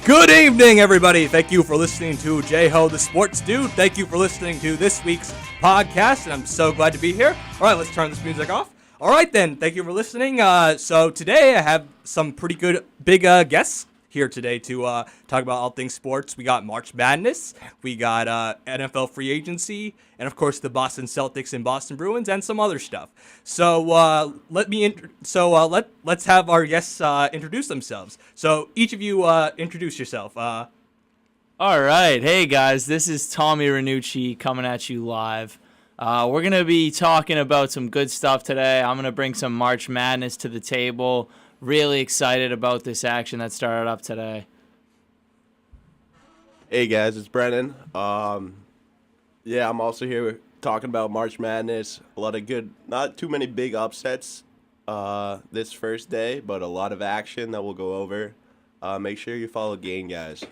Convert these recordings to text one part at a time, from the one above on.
Good evening, everybody. Thank you for listening to J-Ho, the Sports Dude. Thank you for listening to this week's podcast, and I'm so glad to be here. All right, let's turn this music off. All right, then. Thank you for listening. So today I have some pretty good big guests here today to talk about all things sports. We got March Madness, we got NFL free agency, and of course the Boston Celtics and Boston Bruins, and some other stuff. So let's have our guests introduce themselves. So each of you introduce yourself. All right, hey guys, this is Tommy Ranucci coming at you live. We're gonna be talking about some good stuff today. I'm gonna bring some March Madness to the table. Really excited about this action that started up today. Hey guys, it's Brennan. I'm also here talking about March Madness. A lot of good, not too many big upsets this first day, but a lot of action that we'll go over. Make sure you follow Gain, guys.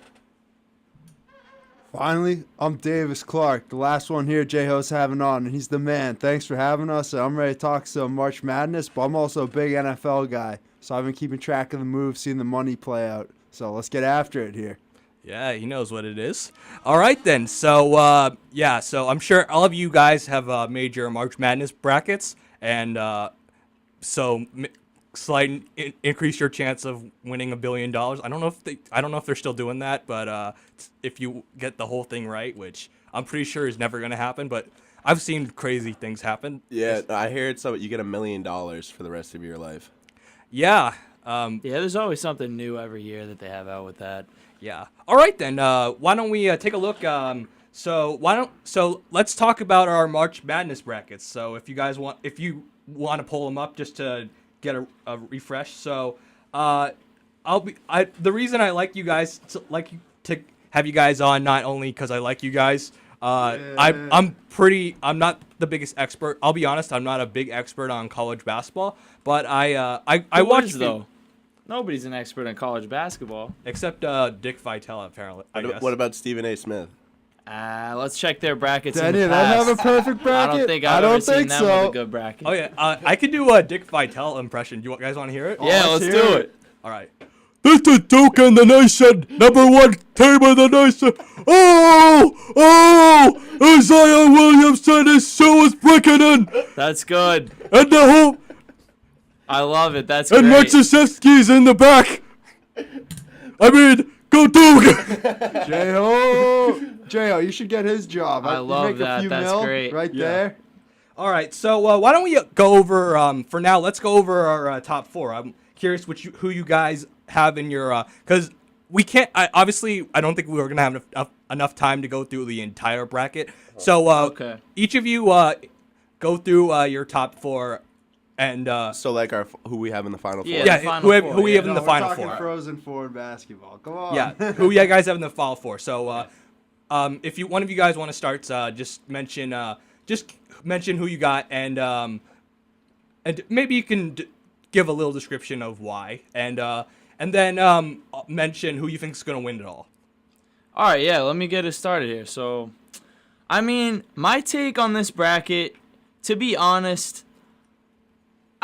Finally, I'm Davis Clark, the last one here J-Ho's having on, and he's the man. Thanks for having us. I'm ready to talk some March Madness, but I'm also a big NFL guy, so I've been keeping track of the moves, seeing the money play out. So let's get after it here. Yeah, he knows what it is. All right, then. So, so I'm sure all of you guys have made your March Madness brackets, and increase your chance of winning $1 billion. I don't know if they're still doing that, but if you get the whole thing right, which I'm pretty sure is never going to happen, but I've seen crazy things happen. Yeah, I hear it's so you get $1 million for the rest of your life. Yeah. There's always something new every year that they have out with that. Yeah. All right then. Why don't we take a look? So let's talk about our March Madness brackets. So if you want to pull them up just to get a refresh. So the reason I like you guys to have you guys on, not only because I like you guys. I'm not the biggest expert. I'll be honest, I'm not a big expert on college basketball, but I watch though. Nobody's an expert in college basketball. Except Dick Vitale, apparently. What about Stephen A. Smith? Let's check their brackets. Did they have a perfect bracket? I don't think I've ever seen them with a good bracket. Oh, yeah. I could do a Dick Vitale impression. Do you guys want to hear it? Yeah, let's do it. All right. This is Duke and the Nation, number one team of the nation. Isaiah Williamson is breaking in. That's good. And the whole... I love it. That's and great. And Marchesevsky's in the back. I mean, go Duke. J-Ho, you should get his job. I love that. That's great. Right there. All right, so why don't we go over, for now, let's go over our top four. I'm curious who you guys have in your, because we can't, I don't think we're going to have enough time to go through the entire bracket. So okay. Each of you go through your top four. And so like who we have in the final four. Yeah, who we have in the final four. We're talking Frozen Four in basketball. Come on. Yeah, who you guys have in the final four. So if one of you guys want to start, just mention who you got, and maybe you can give a little description of why, and then mention who you think is going to win it all. All right, yeah, let me get it started here. So, I mean, my take on this bracket, to be honest,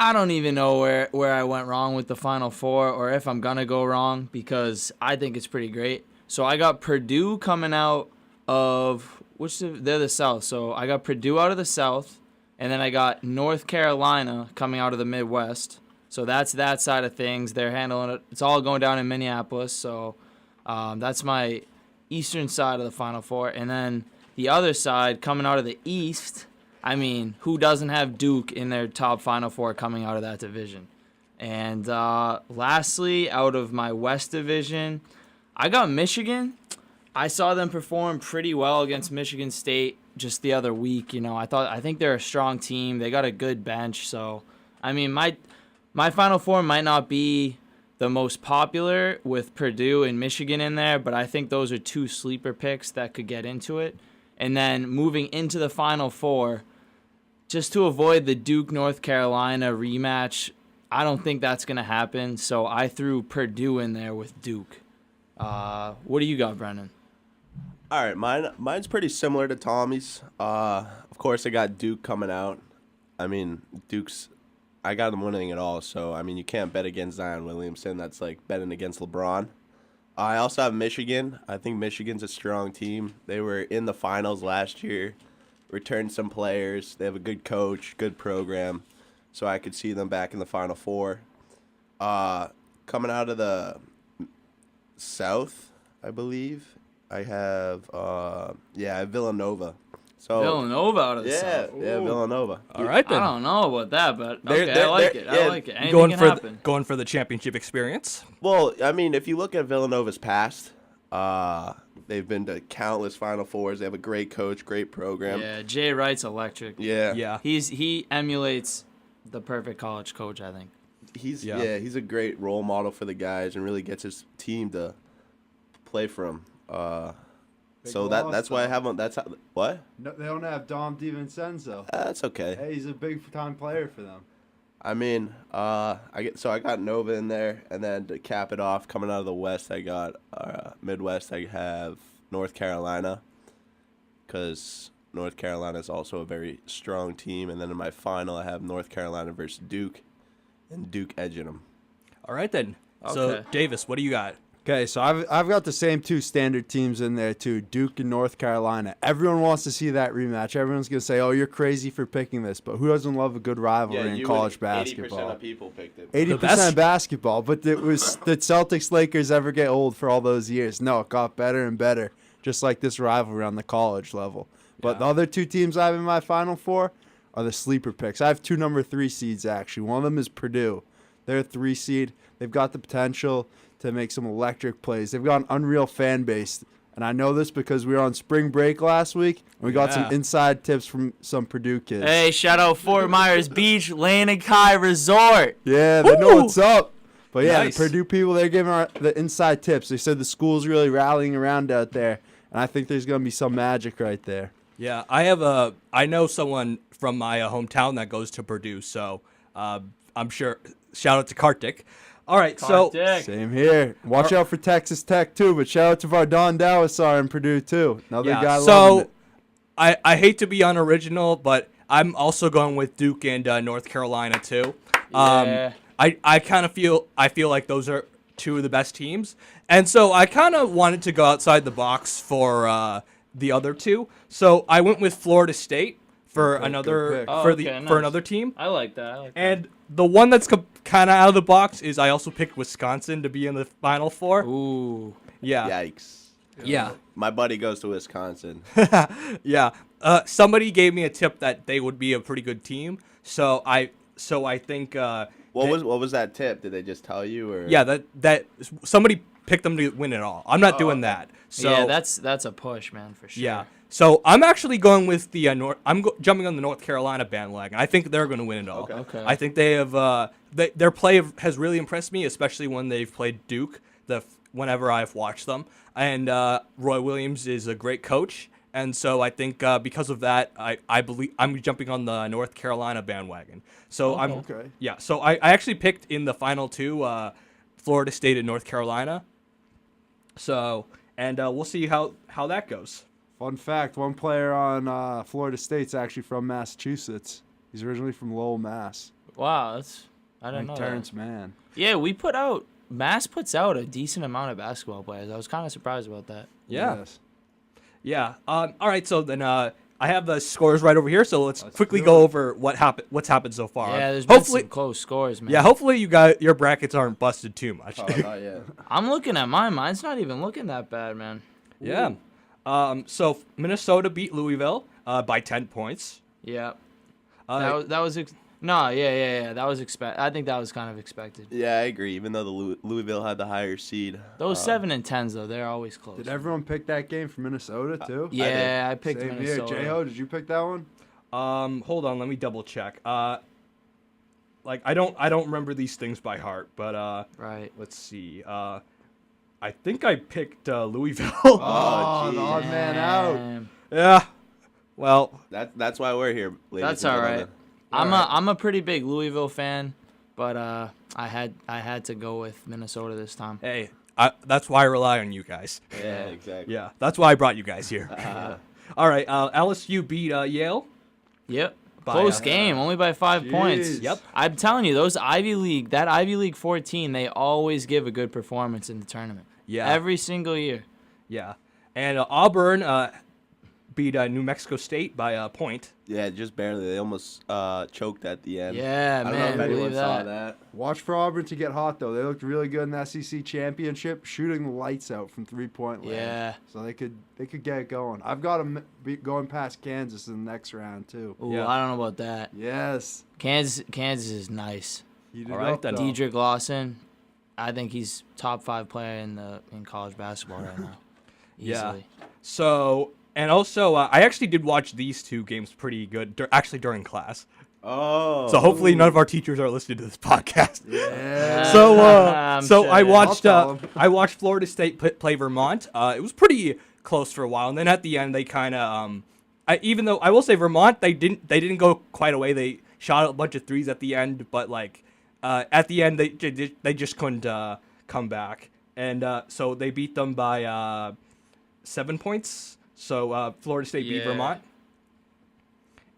I don't even know where I went wrong with the Final Four, or if I'm going to go wrong, because I think it's pretty great. So I got Purdue coming out of, they're the South. So I got Purdue out of the South, and then I got North Carolina coming out of the Midwest. So that's that side of things. They're handling it. It's all going down in Minneapolis. So that's my eastern side of the Final Four. And then the other side coming out of the East, I mean, who doesn't have Duke in their top Final Four coming out of that division? And lastly, out of my West division, I got Michigan. I saw them perform pretty well against Michigan State just the other week. You know, I think they're a strong team. They got a good bench. So, I mean, my Final Four might not be the most popular with Purdue and Michigan in there, but I think those are two sleeper picks that could get into it. And then moving into the Final Four, just to avoid the Duke North Carolina rematch, I don't think that's going to happen. So I threw Purdue in there with Duke. What do you got, Brennan? All right, mine's pretty similar to Tommy's. Of course, I got Duke coming out. I mean, I got them winning it all. So, I mean, you can't bet against Zion Williamson. That's like betting against LeBron. I also have Michigan. I think Michigan's a strong team. They were in the finals last year, returned some players. They have a good coach, good program. So I could see them back in the Final Four. Coming out of the South, I believe, I have Villanova. So Villanova out of the South. Yeah, Villanova. All right then. I don't know about that, but They're- okay, I like it. yeah, I like it. Anything can happen. Going for the championship experience. Well, I mean, if you look at Villanova's past, they've been to countless Final Fours. They have a great coach, great program. Yeah, Jay Wright's electric. Yeah. Yeah. He emulates the perfect college coach, I think. He's Yeah. he's a great role model for the guys and really gets his team to play for him. Big So loss, that's why I though. have him. What? No, they don't have Dom DiVincenzo. That's okay. Hey, he's a big time player for them. I mean, I got Nova in there, and then to cap it off, coming out of the West, I got Midwest. I have North Carolina, because North Carolina is also a very strong team. And then in my final, I have North Carolina versus Duke, and Duke edging them. All right then. So Okay. Davis, what do you got? Okay, so I've got the same two standard teams in there too, Duke and North Carolina. Everyone wants to see that rematch. Everyone's gonna say, "Oh, you're crazy for picking this," but who doesn't love a good rivalry in college basketball? 80% of people picked it. 80% basketball, but it was the Celtics Lakers ever get old for all those years? No, it got better and better, just like this rivalry on the college level. But the other two teams I have in my Final Four are the sleeper picks. I have two number 3 seeds actually. One of them is Purdue. They're a 3 seed. They've got the potential to make some electric plays. They've got an unreal fan base. And I know this because we were on spring break last week, and we got some inside tips from some Purdue kids. Hey, shout out Fort Myers Beach, Lanikai Resort. Yeah, they know Woo! what's up. But yeah, Nice. the Purdue people, they're giving the inside tips. They said the school's really rallying around out there, and I think there's going to be some magic right there. Yeah, I know someone from my hometown that goes to Purdue, so I'm sure. Shout out to Kartik. All right, so Kartik. Same here. Watch out for Texas Tech, too, but shout out to Vardon Dawasar in Purdue, too. Another guy loving so it. I hate to be unoriginal, but I'm also going with Duke and North Carolina too. Yeah. I kind of feel like those are two of the best teams, and so I kind of wanted to go outside the box for the other two. So I went with Florida State for Okay, good another pick. Oh, for okay, for nice. another team. I like that. And the one that's kind of out of the box is I also picked Wisconsin to be in the Final Four. Ooh. Yeah, Yikes. yeah, My buddy goes to Wisconsin. yeah. Somebody gave me a tip that they would be a pretty good team. So I think What was that tip? Did they just tell you, or? yeah that somebody picked them to win it all. I'm not doing that. So yeah, that's a push, man, for sure. yeah. So I'm actually going with the jumping on the North Carolina bandwagon. I think they're going to win it all. Okay. I think they have their play has really impressed me, especially when they've played Duke. Whenever I've watched them, and Roy Williams is a great coach, and so I think because of that, I believe I'm jumping on the North Carolina bandwagon. So Okay. So I actually picked in the final two, Florida State and North Carolina. So and we'll see how that goes. Fun fact, one player on Florida State's actually from Massachusetts. He's originally from Lowell, Mass. Wow, I didn't Like know Terrence that. Mann. Yeah, Mass puts out a decent amount of basketball players. I was kind of surprised about that. Yeah. Yes. Yeah. All right. So then I have the scores right over here. So let's quickly do go it. over what's happened so far. Yeah, there's been hopefully some close scores, man. Yeah. Hopefully your brackets aren't busted too much. Oh, not yet. I'm looking at mine. Mine's not even looking that bad, man. Yeah. So Minnesota beat Louisville by 10 points. Yeah. Uh, That was yeah. That was I think that was kind of expected. Yeah, I agree. Even though the Louisville had the higher seed. Those 7 and 10s though, they're always close. Did everyone pick that game for Minnesota, too? Yeah, I picked Same here. Minnesota. J-Ho, did you pick that one? Hold on, let me double check. Like I don't remember these things by heart, but Right. let's see. I think I picked Louisville. Oh, the odd man out. Damn. Yeah. Well, That's why we're here, ladies That's and all gentlemen. right. I'm a pretty big Louisville fan, but I had to go with Minnesota this time. hey, that's why I rely on you guys. Yeah, exactly. Yeah, that's why I brought you guys here. All right, LSU beat Yale. Yep. By, Close game, only by 5 points. Jeez. Yep. I'm telling you, that Ivy League 14, they always give a good performance in the tournament. Yeah. Every single year. Yeah, and Auburn beat New Mexico State by a point. Yeah, just barely. They almost choked at the end. Yeah, I don't man, know if anyone believe saw that. that. Watch for Auburn to get hot, though. They looked really good in the SEC championship, shooting the lights out from three-point land. Yeah. So they could get it going. I've got them going past Kansas in the next round, too. Ooh, Yeah. I don't know about that. Yes. Kansas is nice. Heated All right, up, then. though. Dedrick Lawson, I think he's top 5 player in college basketball right now. Yeah. Easily. So, and also, I actually did watch these two games pretty good, actually during class. Oh. So hopefully none of our teachers are listening to this podcast. Yeah. So, I'm so sure. I watched I'll tell 'em. I watched Florida State play Vermont. It was pretty close for a while, and then at the end they kind of even though I will say Vermont they didn't go quite away. They shot a bunch of threes at the end, but like at the end they just couldn't come back, and so they beat them by 7 points. So Florida State beat Yeah. Vermont.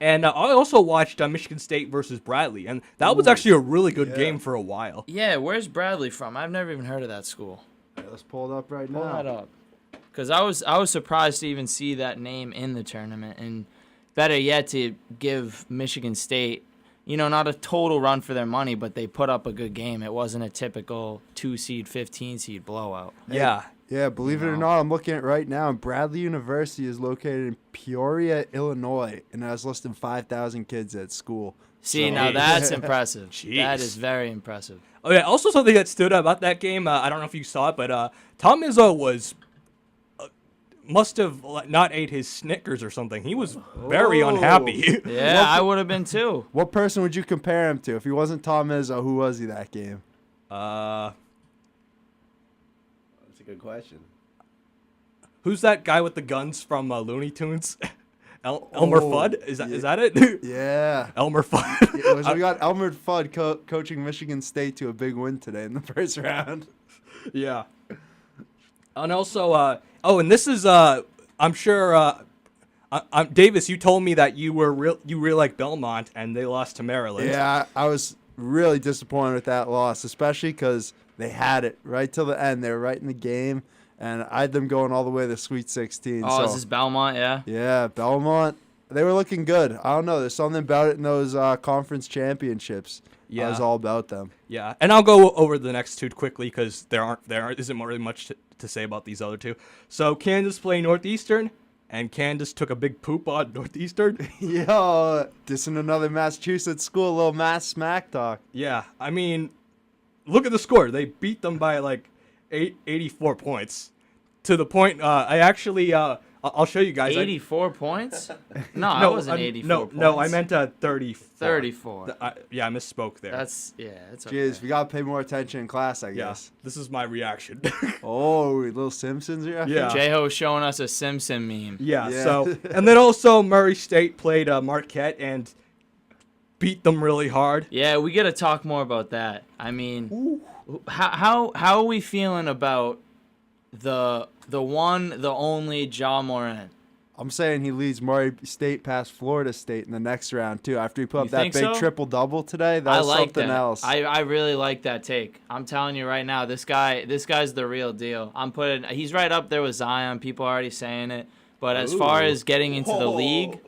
And I also watched Michigan State versus Bradley, and that was actually a really good yeah. game for a while. Yeah, where's Bradley from? I've never even heard of that school. Yeah, let's pull it up right Pull now. that up. Because I was surprised to even see that name in the tournament, and better yet to give Michigan State, not a total run for their money, but they put up a good game. It wasn't a typical 2-seed, 15-seed blowout. Yeah. Yeah, believe it or not, I'm looking at it right now, and Bradley University is located in Peoria, Illinois, and has less than 5,000 kids at school. See, So- now that's impressive. Jeez. That is very impressive. Oh yeah. Also, something that stood out about that game. I don't know if you saw it, but Tom Izzo was must have not ate his Snickers or something. He was very Oh. unhappy. Yeah, I would have been too. What person would you compare him to? If he wasn't Tom Izzo, who was he that game? That's a good question. Who's that guy with the guns from Looney Tunes? Elmer Oh, Fudd? Is that it? Yeah. Elmer Fudd. Yeah, so we got Elmer Fudd coaching Michigan State to a big win today in the first round. Yeah. And also, and this is, I'm sure, Davis, you told me that you really like Belmont, and they lost to Maryland. Yeah, I was really disappointed with that loss, especially because they had it right till the end. They were right in the game, and I had them going all the way to the Sweet 16. Oh, so, is this Belmont? Yeah. yeah, Belmont, they were looking good. I don't know. There's something about it in those conference championships. Yeah. I was all about them. Yeah, and I'll go over the next two quickly because there isn't really much to say about these other two. So Kansas played Northeastern, and Kansas took a big poop on Northeastern. Yo, dissing another Massachusetts school, a little Mass smack talk. Yeah, I mean, look at the score. They beat them by like 84 points. To the point, I actually, I'll show you guys. 84 points? No, I wasn't 84 points. No, I meant 34. 34. I misspoke there. That's okay. Jeez, we got to pay more attention in class, I yeah, guess. this is my reaction. Oh, little Simpsons here? Yeah. J-Ho showing us a Simpson meme. Yeah, Yeah. so, and then also Murray State played Marquette and beat them really hard. Yeah, we got to talk more about that. I mean, how are we feeling about the one, the only Ja Morant? I'm saying he leads Murray State past Florida State in the next round, too. After he put You up that think big so? triple-double today, I that's like something that. else. I really like that take. I'm telling you right now, this guy's the real deal. He's right up there with Zion. People are already saying it. But as far as getting into the league,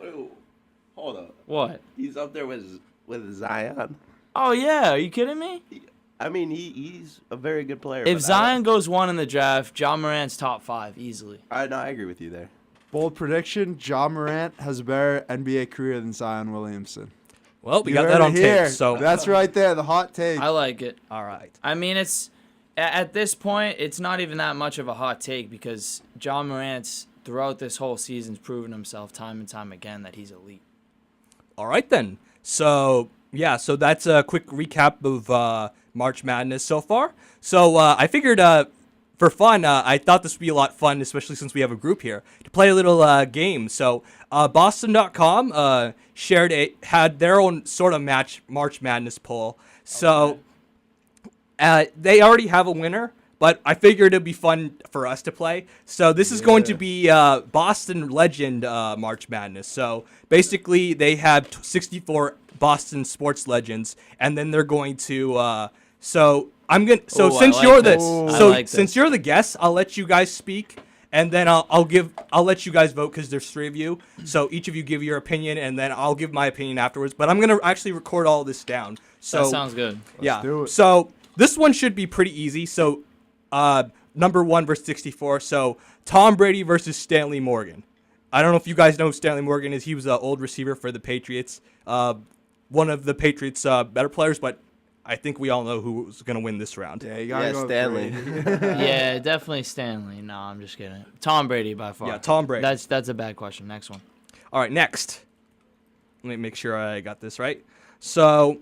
Hold up. what? He's up there with Zion. Oh yeah, are you kidding me? I mean, he's a very good player. If but Zion goes 1 in the draft, Ja Morant's top 5 easily. I agree with you there. Bold prediction, Ja Morant has a better NBA career than Zion Williamson. Well, we You got heard that it on here. tape, so. That's right there, the hot take. I like it. All right. I mean, it's at this point, it's not even that much of a hot take because Ja Morant's throughout this whole season's proven himself time and time again that he's elite. All right, then. So, yeah, so that's a quick recap of March Madness so far. So I figured for fun, I thought this would be a lot of fun, especially since we have a group here, to play a little game. So, Boston.com had their own sort of March Madness poll. So, they already have a winner, but I figured it'd be fun for us to play. So, this is going to be Boston Legend March Madness. So, basically, they have 64 Boston sports legends, and then they're going to. Since you're the guest, I'll let you guys speak, and then I'll let you guys vote because there's 3 of you. So each of you give your opinion, and then I'll give my opinion afterwards. But I'm gonna actually record all this down. So that sounds good. Let's do it. So this one should be pretty easy. So number 1 versus 64. So Tom Brady versus Stanley Morgan. I don't know if you guys know who Stanley Morgan is. He was an old receiver for the Patriots. One of the Patriots' better players, but I think we all know who's going to win this round. Yeah, you gotta go with Stanley. Yeah, definitely Stanley. No, I'm just kidding. Tom Brady by far. Yeah, Tom Brady. That's a bad question. Next one. All right, next. Let me make sure I got this right. So,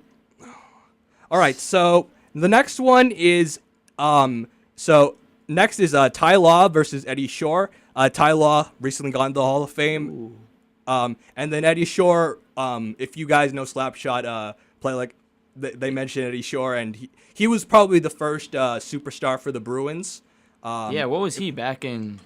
all right, so the next one is, next is Ty Law versus Eddie Shore. Ty Law recently got into the Hall of Fame. And then Eddie Shore, if you guys know Slapshot, play like, they mentioned Eddie Shore, and he was probably the first superstar for the Bruins. Yeah, what was he back in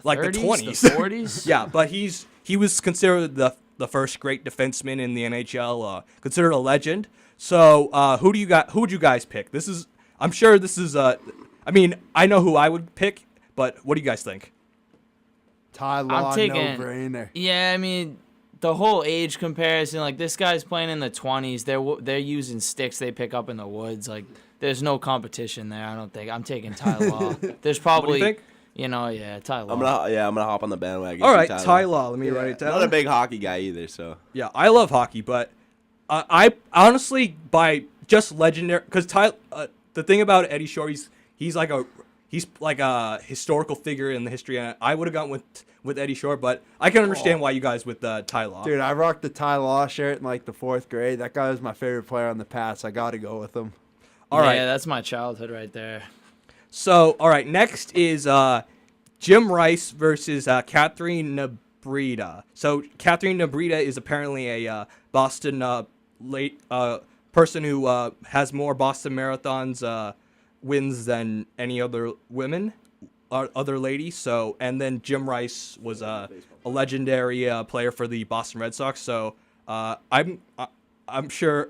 like 30s, the 20s, the 40s? Yeah, but he was considered the first great defenseman in the NHL, considered a legend. So who would you guys pick? I'm sure this is I mean, I know who I would pick, but what do you guys think? Ty Law, I'm taking, no-brainer. Yeah, I mean, the whole age comparison, like this guy's playing in the 20s. They're using sticks they pick up in the woods. Like there's no competition there. I don't think. I'm taking Ty Law. There's probably, What do you think? Yeah, Ty Law. I'm gonna hop on the bandwagon. All right, Ty Ty Law. Law. Let me write it down. Not a big hockey guy either, so. Yeah, I love hockey, but I honestly, by just legendary, because the thing about Eddie Shore, he's like a historical figure in the history, and I would have gone with Eddie Shore, but I can understand why you guys with Ty Law. Dude, I rocked the Ty Law shirt in like the 4th grade. That guy was my favorite player on the Pats. I got to go with him. All right. Yeah, that's my childhood right there. So, all right, next is Jim Rice versus Catherine Nabrita. So, Catherine Nabrita is apparently a Boston person who has more Boston marathons wins than any other women. Other lady. So, and then Jim Rice was a legendary player for the Boston Red Sox. So, I'm sure.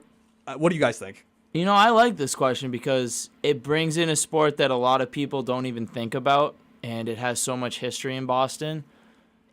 What do you guys think? I like this question because it brings in a sport that a lot of people don't even think about, and it has so much history in Boston.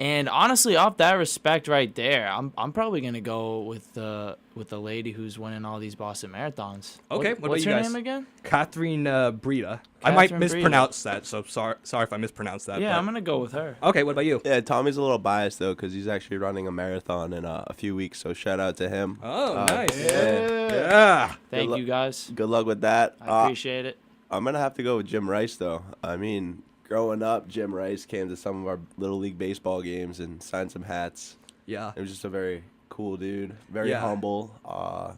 And honestly, off that respect right there, I'm probably gonna go with the lady who's winning all these Boston marathons. Okay, what's her name again? Catherine Brita. I might Catherine mispronounce that, so sorry if I mispronounced that. Yeah, but- I'm gonna go with her. Okay, what about you? Yeah, Tommy's a little biased though, because he's actually running a marathon in a few weeks. So shout out to him. Oh, nice. Yeah. Thank you guys. Good luck with that. I appreciate it. I'm gonna have to go with Jim Rice though. I mean, growing up, Jim Rice came to some of our little league baseball games and signed some hats. Yeah. It was just a very cool dude, very Yeah. humble.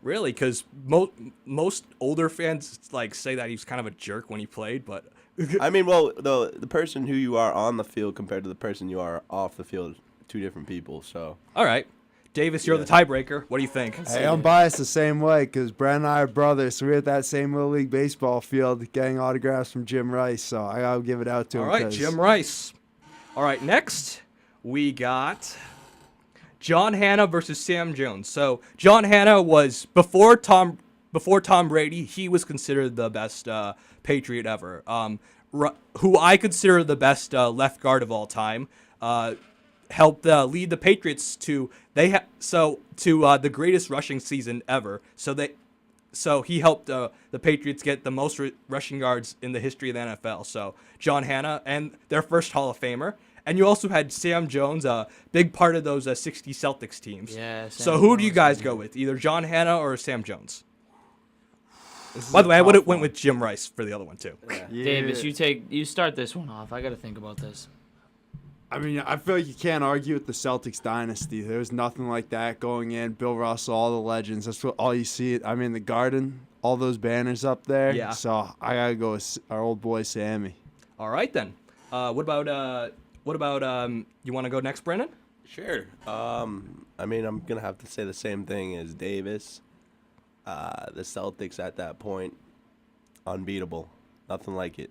Really, because most older fans say that he was kind of a jerk when he played, but I mean, well, the person who you are on the field compared to the person you are off the field, 2 different people. So. all right. Davis, you're the tiebreaker. What do you think? Hey, I'm biased the same way because Brennan and I are brothers, so we're at that same Little League baseball field getting autographs from Jim Rice, so I got to give it out to him. All right, 'cause- Jim Rice. All right, next we got John Hanna versus Sam Jones. So John Hanna was before Tom Brady. He was considered the best Patriot ever. Who I consider the best left guard of all time. Helped lead the Patriots to the greatest rushing season ever. So he helped the Patriots get the most rushing yards in the history of the NFL. So John Hanna and their first Hall of Famer. And you also had Sam Jones, a big part of those 60 Celtics teams. Yeah. So who do you guys go with? Either John Hanna or Sam Jones? By the way, I would have went with Jim Rice for the other one too. Yeah. Davis, you start this one off. I got to think about this. I mean, I feel like you can't argue with the Celtics dynasty. There was nothing like that going in. Bill Russell, all the legends. That's what all you see. I mean, the Garden, all those banners up there. Yeah. So I gotta go with our old boy Sammy. All right then. What about you want to go next, Brennan? Sure. I mean, I'm gonna have to say the same thing as Davis. The Celtics at that point, unbeatable. Nothing like it.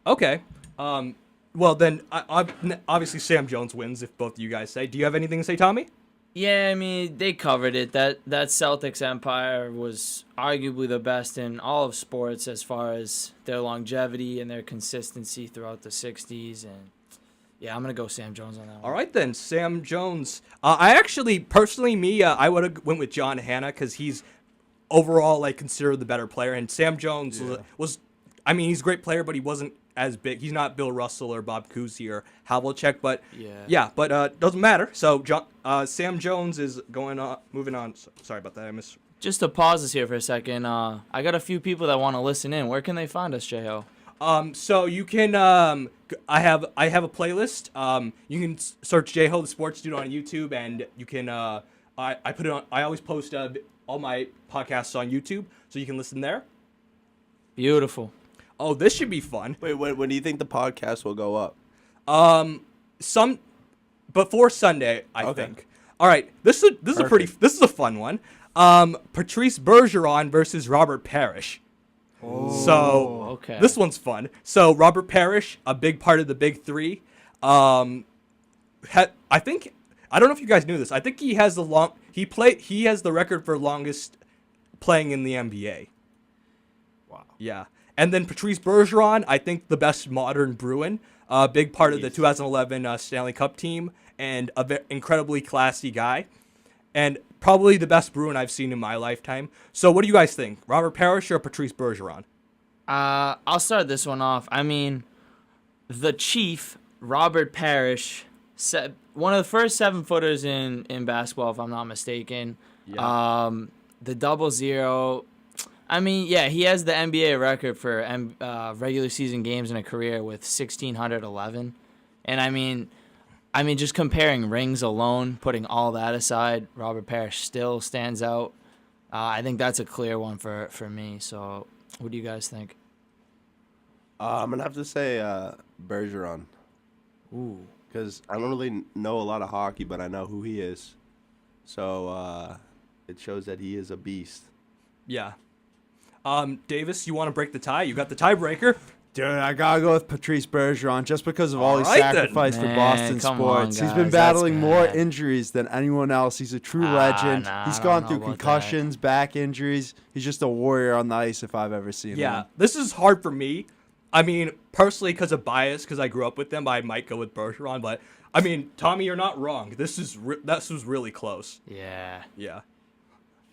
Okay. Well then, obviously Sam Jones wins if both of you guys say. Do you have anything to say, Tommy? Yeah, I mean, they covered it. That Celtics empire was arguably the best in all of sports as far as their longevity and their consistency throughout the 60s. And, yeah, I'm going to go Sam Jones on that one. All right then, Sam Jones. I actually, personally, I would have went with John Hanna because he's overall like considered the better player, and Sam Jones was. I mean, he's a great player, but he wasn't as big. He's not Bill Russell or Bob Cousy or Havlicek, but doesn't matter. So Sam Jones is moving on. Sorry about that. Just to pause this here for a second, I got a few people that want to listen in. Where can they find us, J-Ho? So you can. I have a playlist. You can search J-Ho the Sports Dude on YouTube, and you can. I put it on. I always post all my podcasts on YouTube, so you can listen there. Beautiful. Oh, this should be fun. Wait, when do you think the podcast will go up? Some before Sunday, I think. All right, this is a fun one. Patrice Bergeron versus Robert Parrish. So this one's fun. So Robert Parrish, a big part of the Big Three. I think I don't know if you guys knew this. I think he has he has the record for longest playing in the NBA. Wow. Yeah. And then Patrice Bergeron, I think the best modern Bruin, big part of the 2011 Stanley Cup team, and incredibly classy guy, and probably the best Bruin I've seen in my lifetime. So what do you guys think, Robert Parrish or Patrice Bergeron? I'll start this one off. I mean, the Chief, Robert Parrish, one of the first 7-footers in basketball, if I'm not mistaken. Yeah. The 0-0. I mean, yeah, he has the NBA record for regular season games in a career with 1,611. And I mean, just comparing rings alone, putting all that aside, Robert Parrish still stands out. I think that's a clear one for me. So what do you guys think? I'm going to have to say Bergeron. Ooh. Because I don't really know a lot of hockey, but I know who he is. So it shows that he is a beast. Yeah. Davis, you want to break the tie? You got the tiebreaker. Dude, I gotta go with Patrice Bergeron just because of all he sacrificed for Boston sports. He's been battling more injuries than anyone else. He's a true legend. He's gone through concussions, back injuries. He's just a warrior on the ice if I've ever seen him. Yeah, this is hard for me. I mean, personally, because of bias, because I grew up with them, I might go with Bergeron. But I mean, Tommy, you're not wrong. This was really close. Yeah. Yeah.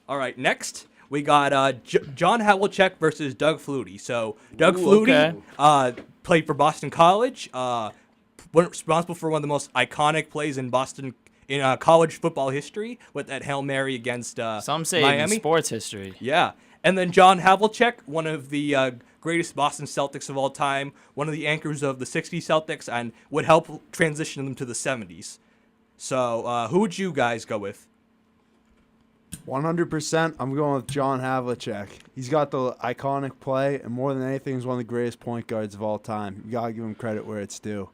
All right, next. We got John Havlicek versus Doug Flutie. So Doug Flutie played for Boston College, responsible for one of the most iconic plays in Boston in college football history with that Hail Mary against some say Miami. In sports history. Yeah, and then John Havlicek, one of the greatest Boston Celtics of all time, one of the anchors of the '60s Celtics, and would help transition them to the '70s. So who would you guys go with? 100%, I'm going with John Havlicek. He's got the iconic play, and more than anything, he's one of the greatest point guards of all time. You gotta give him credit where it's due.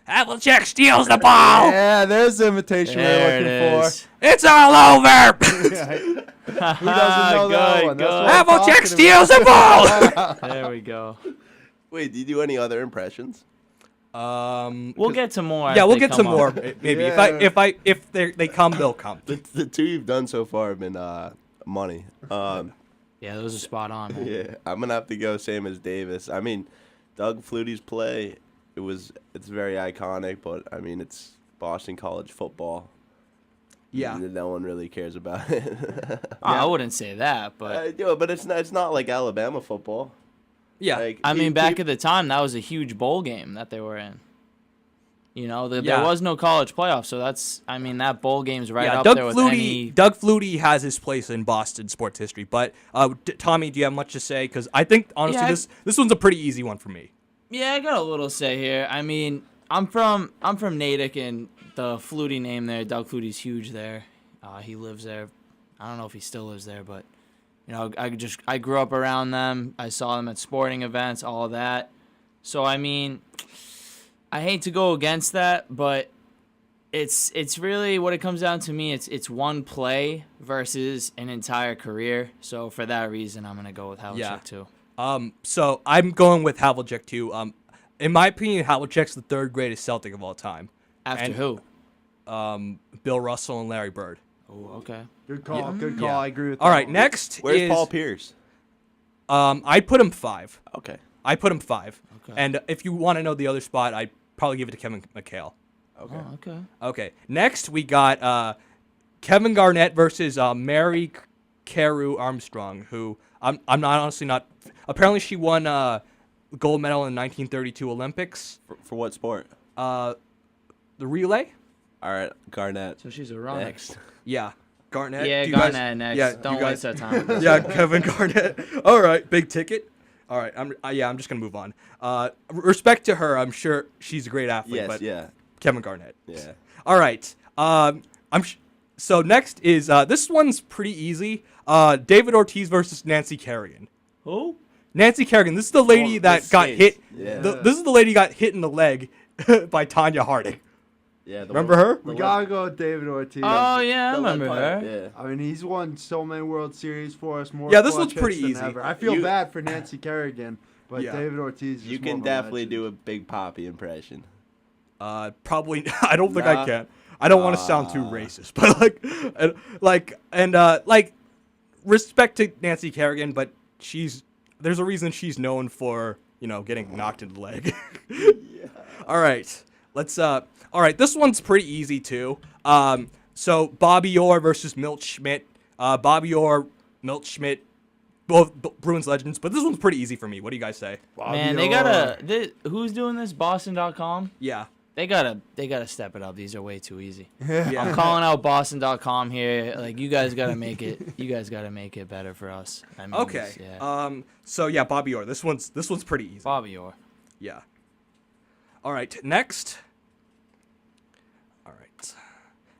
Havlicek steals the ball! Yeah, there's the imitation we're looking for. It's all over! Who doesn't know that one? Havlicek steals the ball! There we go. Wait, do you do any other impressions? We'll get to more. Yeah, we'll get to more. Maybe if they come, they'll come. The two you've done so far have been money. Yeah, those are spot on. Man. Yeah, I'm gonna have to go same as Davis. I mean, Doug Flutie's play, it's very iconic, but I mean it's Boston College football. Yeah, no one really cares about it. I wouldn't say that, but but it's not like Alabama football. Yeah, like, I mean, back at the time, that was a huge bowl game that they were in. You know, there was no college playoff, so that bowl game's right up there with any... Doug Flutie has his place in Boston sports history, but Tommy, do you have much to say? Because I think, honestly, this one's a pretty easy one for me. Yeah, I got a little say here. I mean, I'm from Natick, and the Flutie name there, Doug Flutie's huge there. He lives there. I don't know if he still lives there, but... You know, I grew up around them. I saw them at sporting events, all of that. So I mean, I hate to go against that, but it's really what it comes down to me. It's one play versus an entire career. So for that reason, I'm gonna go with Havlicek too. So I'm going with Havlicek too. In my opinion, Havlicek's the third greatest Celtic of all time. After who? Bill Russell and Larry Bird. Oh, okay. Good call. Yeah. Good call. Yeah. I agree with that. All right, one. next Where's is Paul Pierce? I'd put him 5. Okay. I put him 5. Okay. And if you want to know the other spot, I'd probably give it to Kevin McHale. Okay. Oh, okay. Okay. Next, we got Kevin Garnett versus Mary Carew Armstrong, who I'm not honestly not. Apparently, she won gold medal in the 1932 Olympics. For what sport? The relay. All right, Garnett. So she's a runner. Next. Yeah. Garnett. Yeah, Do you guys- Garnett next. Yeah, Don't you guys- waste that time. Yeah, Kevin Garnett. All right, big ticket. All right, I'm just gonna move on. Respect to her, I'm sure she's a great athlete. Yes. But Yeah. Kevin Garnett. Yeah. All right. So next is this one's pretty easy. David Ortiz versus Nancy Kerrigan. Who? Nancy Kerrigan. This is the lady Oh, that the got skates. hit. Yeah. This is the lady got hit in the leg by Tanya Harding. Yeah. the Remember one- her? the We gotta go with David Ortiz. Oh yeah, I the lead remember pipe, her. Yeah. I mean, he's won so many World Series for us. More Yeah, this clutch one's pretty hits than easy. ever. I feel You- bad for Nancy Kerrigan, but Yeah. David Ortiz. Is You more can of a definitely legend. do a Big Poppy impression. Probably. I don't think I Nah. can. I don't want to sound too racist, but like, respect to Nancy Kerrigan, but there's a reason she's known for getting knocked in the leg. All right, all right, this one's pretty easy too. So Bobby Orr versus Milt Schmidt. Bobby Orr, Milt Schmidt, both Bruins legends, but this one's pretty easy for me. What do you guys say? Man, they Orr. gotta. Who's doing this? Boston.com. Yeah. They gotta step it up. These are way too easy. Yeah. I'm calling out Boston.com here. Like you guys gotta make it. You guys gotta make it better for us. I mean, Okay. Yeah. So yeah, Bobby Orr. This one's pretty easy. Bobby Orr. Yeah. All right. Next. All right.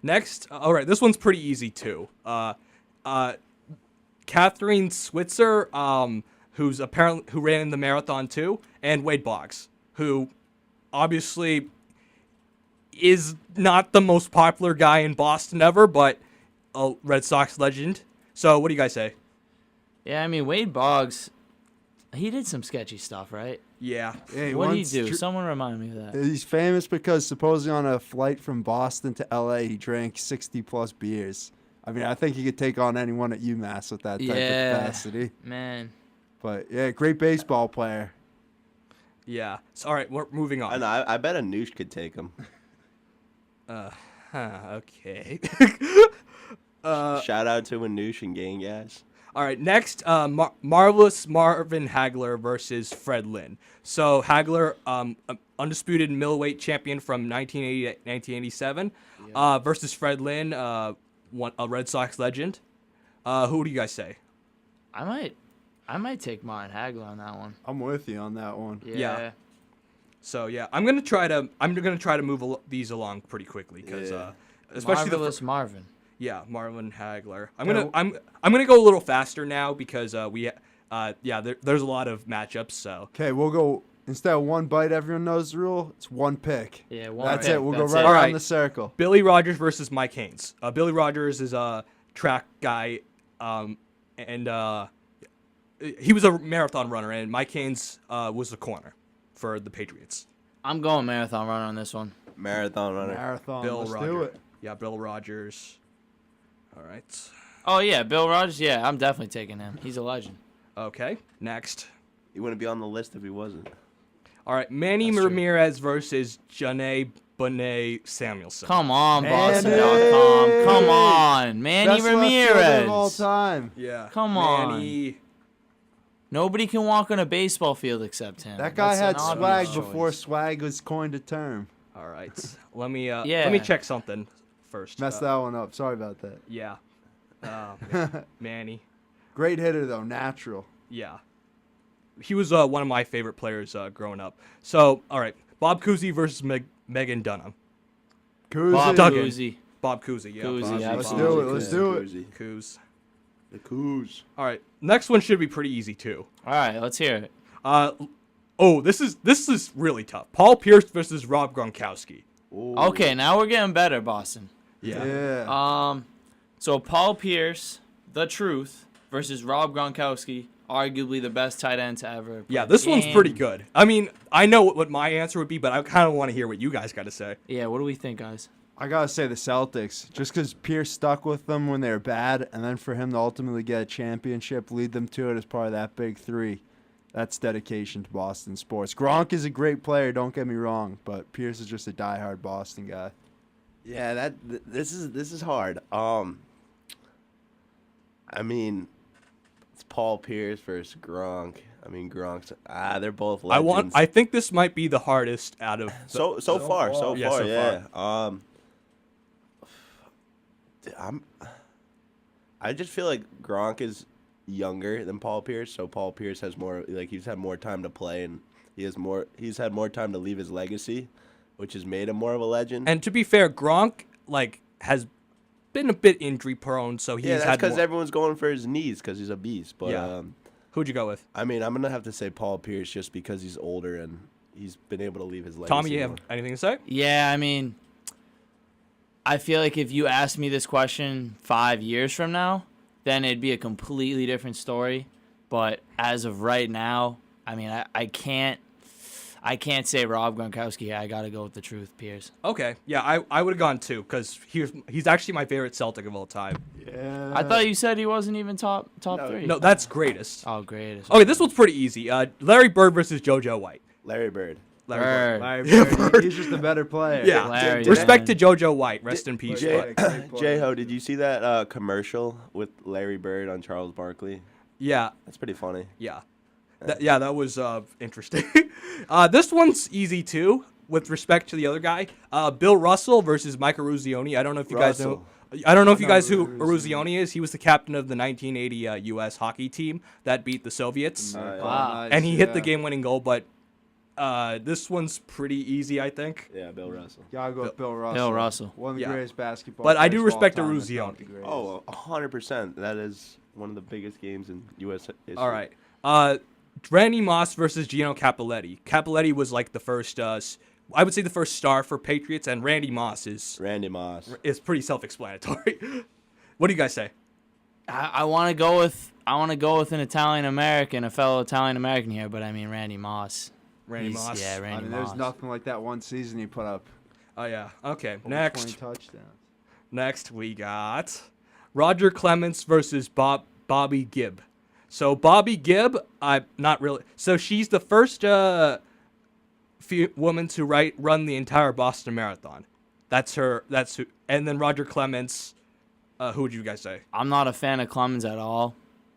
Next. All right. This one's pretty easy too. Catherine Switzer, who ran in the marathon too, and Wade Boggs, who obviously is not the most popular guy in Boston ever, but a Red Sox legend. So what do you guys say? Yeah, I mean Wade Boggs. He did some sketchy stuff, right? Yeah. Yeah, What did he once do? Someone remind me of that. He's famous because supposedly on a flight from Boston to L.A., he drank 60 plus beers. I mean, I think he could take on anyone at UMass with that type of capacity. Man. But yeah, great baseball player. Yeah. So, all right, we're moving on. I know. I bet a Noosh could take him. Okay. Shout out to Anoush and gang guys. All right, next, Marvelous Marvin Hagler versus Fred Lynn. So Hagler, undisputed middleweight champion from 1980 to 1987, versus Fred Lynn, a Red Sox legend. Who do you guys say? I might take Martin Hagler on that one. I'm with you on that one. Yeah. So yeah, I'm gonna try to move these along pretty quickly because Yeah. especially Marvelous Marvin. Yeah, Marvin Hagler. Yeah. I'm gonna go a little faster now because there's a lot of matchups. So Okay, we'll go. Instead of one bite, everyone knows the rule. It's one pick. Yeah, one That's pick. it. We'll That's go right it. All around right. the circle. Billy Rogers versus Mike Haynes. Billy Rogers is a track guy, and he was a marathon runner, and Mike Haynes was the corner for the Patriots. I'm going marathon runner on this one. Marathon runner. Marathon. Bill Let's do Rogers. it. Yeah, Bill Rogers. All right. Oh yeah, Bill Rogers. Yeah, I'm definitely taking him. He's a legend. Okay. Next. He wouldn't be on the list if he wasn't. All right. Manny That's true. Ramirez versus Janae Bonet Samuelson. Come on, Manny! Boston.com. Come on, Manny Best left fielder of all Ramirez. time. Yeah. Come on. Manny. Nobody can walk on a baseball field except him. That guy That's had an obvious swag before choice. swag was coined a term. All right. Let me Yeah. check something first. Messed that one up. Sorry about that. Yeah. Manny. Great hitter though, natural. Yeah. He was one of my favorite players growing up. So, all right. Bob Cousy versus Megan Dunham. Bob Duggan. Cousy. Bob Cousy, yeah. Cousy, Bob- yeah, Let's absolutely. do it. Let's do it. Cousy. Coos. The Coos. All right. Next one should be pretty easy, too. All right, let's hear it. Oh, this is really tough. Paul Pierce versus Rob Gronkowski. Ooh. Okay, now we're getting better, Boston. Yeah. So Paul Pierce, the truth, versus Rob Gronkowski, arguably the best tight end to ever. Yeah, play this the one's game. pretty good. I mean, I know what my answer would be, but I kind of want to hear what you guys got to say. Yeah, what do we think, guys? I gotta say the Celtics, just because Pierce stuck with them when they were bad, and then for him to ultimately get a championship, lead them to it as part of that big three. That's dedication to Boston sports. Gronk is a great player, don't get me wrong, but Pierce is just a diehard Boston guy. Yeah, this is hard. I mean, it's Paul Pierce versus Gronk. I mean, Gronk's they're both legends. I think this might be the hardest out of so far. Yeah, I just feel like Gronk is younger than Paul Pierce, so Paul Pierce has more, like, he's had more time to play, and he's had more time to leave his legacy, which has made him more of a legend. And to be fair, Gronk has been a bit injury prone, so he's that's had because more. everyone's going for his knees because he's a beast. But Yeah. Who'd you go with? I mean, I'm gonna have to say Paul Pierce just because he's older and he's been able to leave his legacy. Tommy, you have more. anything to say? Yeah, I mean, I feel like if you asked me this question 5 years from now, then it'd be a completely different story. But as of right now, I mean, I can't say Rob Gronkowski. I got to go with the truth, Pierce. Okay, yeah, I would have gone too because he's actually my favorite Celtic of all time. Yeah. I thought you said he wasn't even top three. No, that's greatest. Oh, greatest. Okay, this one's pretty easy. Larry Bird versus JoJo White. Larry Bird. Larry Bird. Bird. Larry Bird, he's just a better player. Yeah, Larry respect Bird. to JoJo White. Rest in peace. Jay- but- Great player. J-Ho, did you see that commercial with Larry Bird on Charles Barkley? yeah, That's pretty funny. yeah, that was interesting. This one's easy too. With respect to the other guy, Bill Russell versus Mike Eruzione. I don't know if you guys know. Russell. I don't know if you know guys who Eruzione. Eruzione is. He was the captain of the 1980 U.S. hockey team that beat the Soviets, Yeah. Wow. and he hit the game-winning goal. But this one's pretty easy, I think. Yeah, Bill Russell. Gotta go with Bill Russell. Bill Russell. One of the Yeah. greatest basketball But I players do of all respect time, if Eruzione. not the greatest. Oh, 100%. That is one of the biggest games in U.S. history. All right. Randy Moss versus Gino Cappelletti. Cappelletti was like the first, I would say the first star for Patriots, and Randy Moss Randy Moss. is pretty self-explanatory. What do you guys say? I want to go with an Italian American, a fellow Italian American here, but I mean Randy Moss. Randy He's- Moss. Yeah, I Randy mean, Moss. there's nothing like that one season he put up. Oh yeah. Okay. over Next. 20 touchdowns. Next we got Roger Clemens versus Bobby Gibb. So Bobby Gibb, I'm not really. So she's the first woman to run the entire Boston Marathon. That's her. That's who. And then Roger Clemens. Who would you guys say? I'm not a fan of Clemens at all.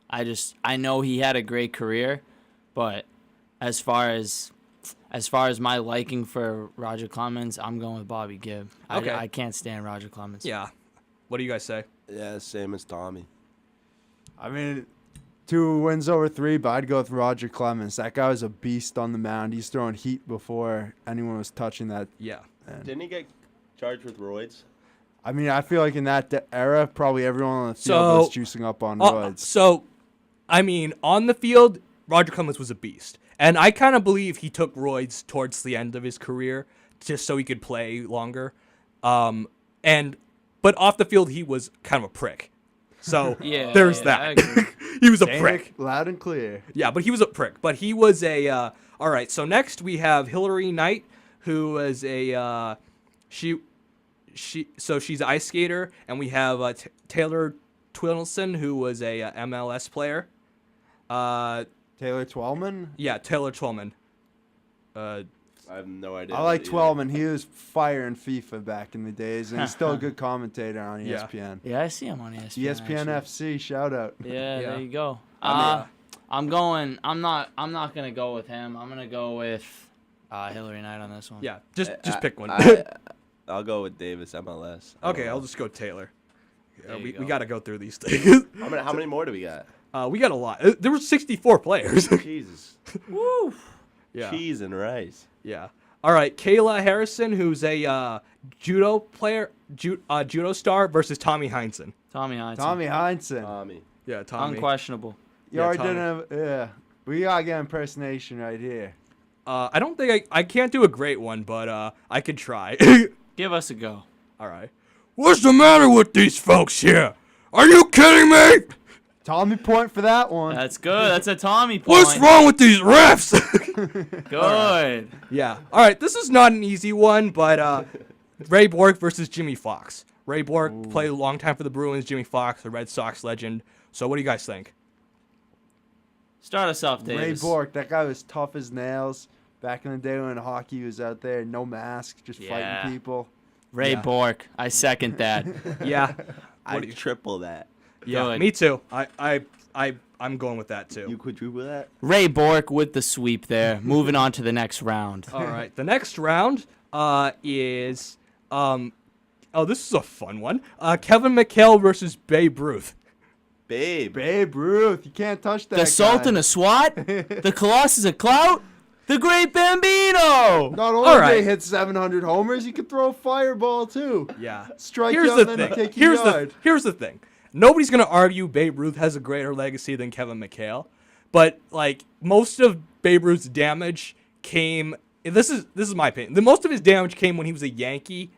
I know he had a great career, but as far as my liking for Roger Clemens, I'm going with Bobby Gibb. Okay. I can't stand Roger Clemens. Yeah. What do you guys say? Yeah, same as Tommy. I mean, 2 wins over 3, but I'd go with Roger Clemens. That guy was a beast on the mound. He's throwing heat before anyone was touching that. Yeah. And, Didn't he get charged with roids? I mean, I feel like in that era, probably everyone on the field So- was juicing up on roids. So, I mean, on the field, Roger Clemens was a beast. And I kind of believe he took roids towards the end of his career just so he could play longer. But off the field, he was kind of a prick. So Yeah, there's yeah, I that. agree. He was a Saying prick. it loud and clear. Yeah, but he was a prick. But he was a. All right. So next we have Hillary Knight, who is a. So she's an ice skater, and we have Taylor Twillson, who was a MLS player. Taylor Twellman? Yeah, Taylor Twellman. I have no idea. I like either. Twellman. He was fire in FIFA back in the days, and he's still a good commentator on Yeah. ESPN. Yeah, I see him on ESPN. ESPN actually. FC, shout out. Yeah, Yeah. there you go. I I'm not gonna go with him. I'm gonna go with Hillary Knight on this one. Yeah, just pick one. I'll go with Davis MLS. Okay, I'll just go Taylor. There you We go. got to go through these things. How many more do we got? We got a lot. There were 64 players. Jesus. Woo! Yeah. Cheese and rice. Yeah. All right, Kayla Harrison, who's a judo player, judo star, versus Tommy Heinsohn. Tommy Heinsohn. Tommy Heinsohn. Tommy. Yeah, Tommy. Unquestionable. You Yeah, already Tommy. didn't have, yeah. We gotta get impersonation right here. I don't think I can't do a great one, but I could try. Give us a go. All right. What's the matter with these folks here? Are you kidding me? Tommy point for that one. That's good. That's a Tommy point. What's wrong with these refs? Good. Yeah. All right. This is not an easy one, but Ray Bork versus Jimmy Fox. Ray Bork played a long time for the Bruins. Jimmy Fox, the Red Sox legend. So what do you guys think? Start us off, Ray Davis. Bork, that guy was tough as nails. Back in the day when hockey was out there, no mask, just Yeah. fighting people. Ray Yeah. Bork. I second that. Yeah. I'd triple that. Yeah. Good. Me too. I'm going with that too. You quadruple that? Ray Bork with the sweep there. Moving on to the next round. All right. The next round is this is a fun one. Kevin McHale versus Babe Ruth. Babe. Babe Ruth, you can't touch that The Sultan guy. of SWAT. The Colossus of Clout. The Great Bambino. Not only All did right. he hit 700 homers, he could throw a fireball too. Yeah. Strike Here's out the and then thing. take your Here's yard. here's the thing. Nobody's gonna argue Babe Ruth has a greater legacy than Kevin McHale, but like most of Babe Ruth's damage came. This is my opinion. The most of his damage came when he was a Yankee.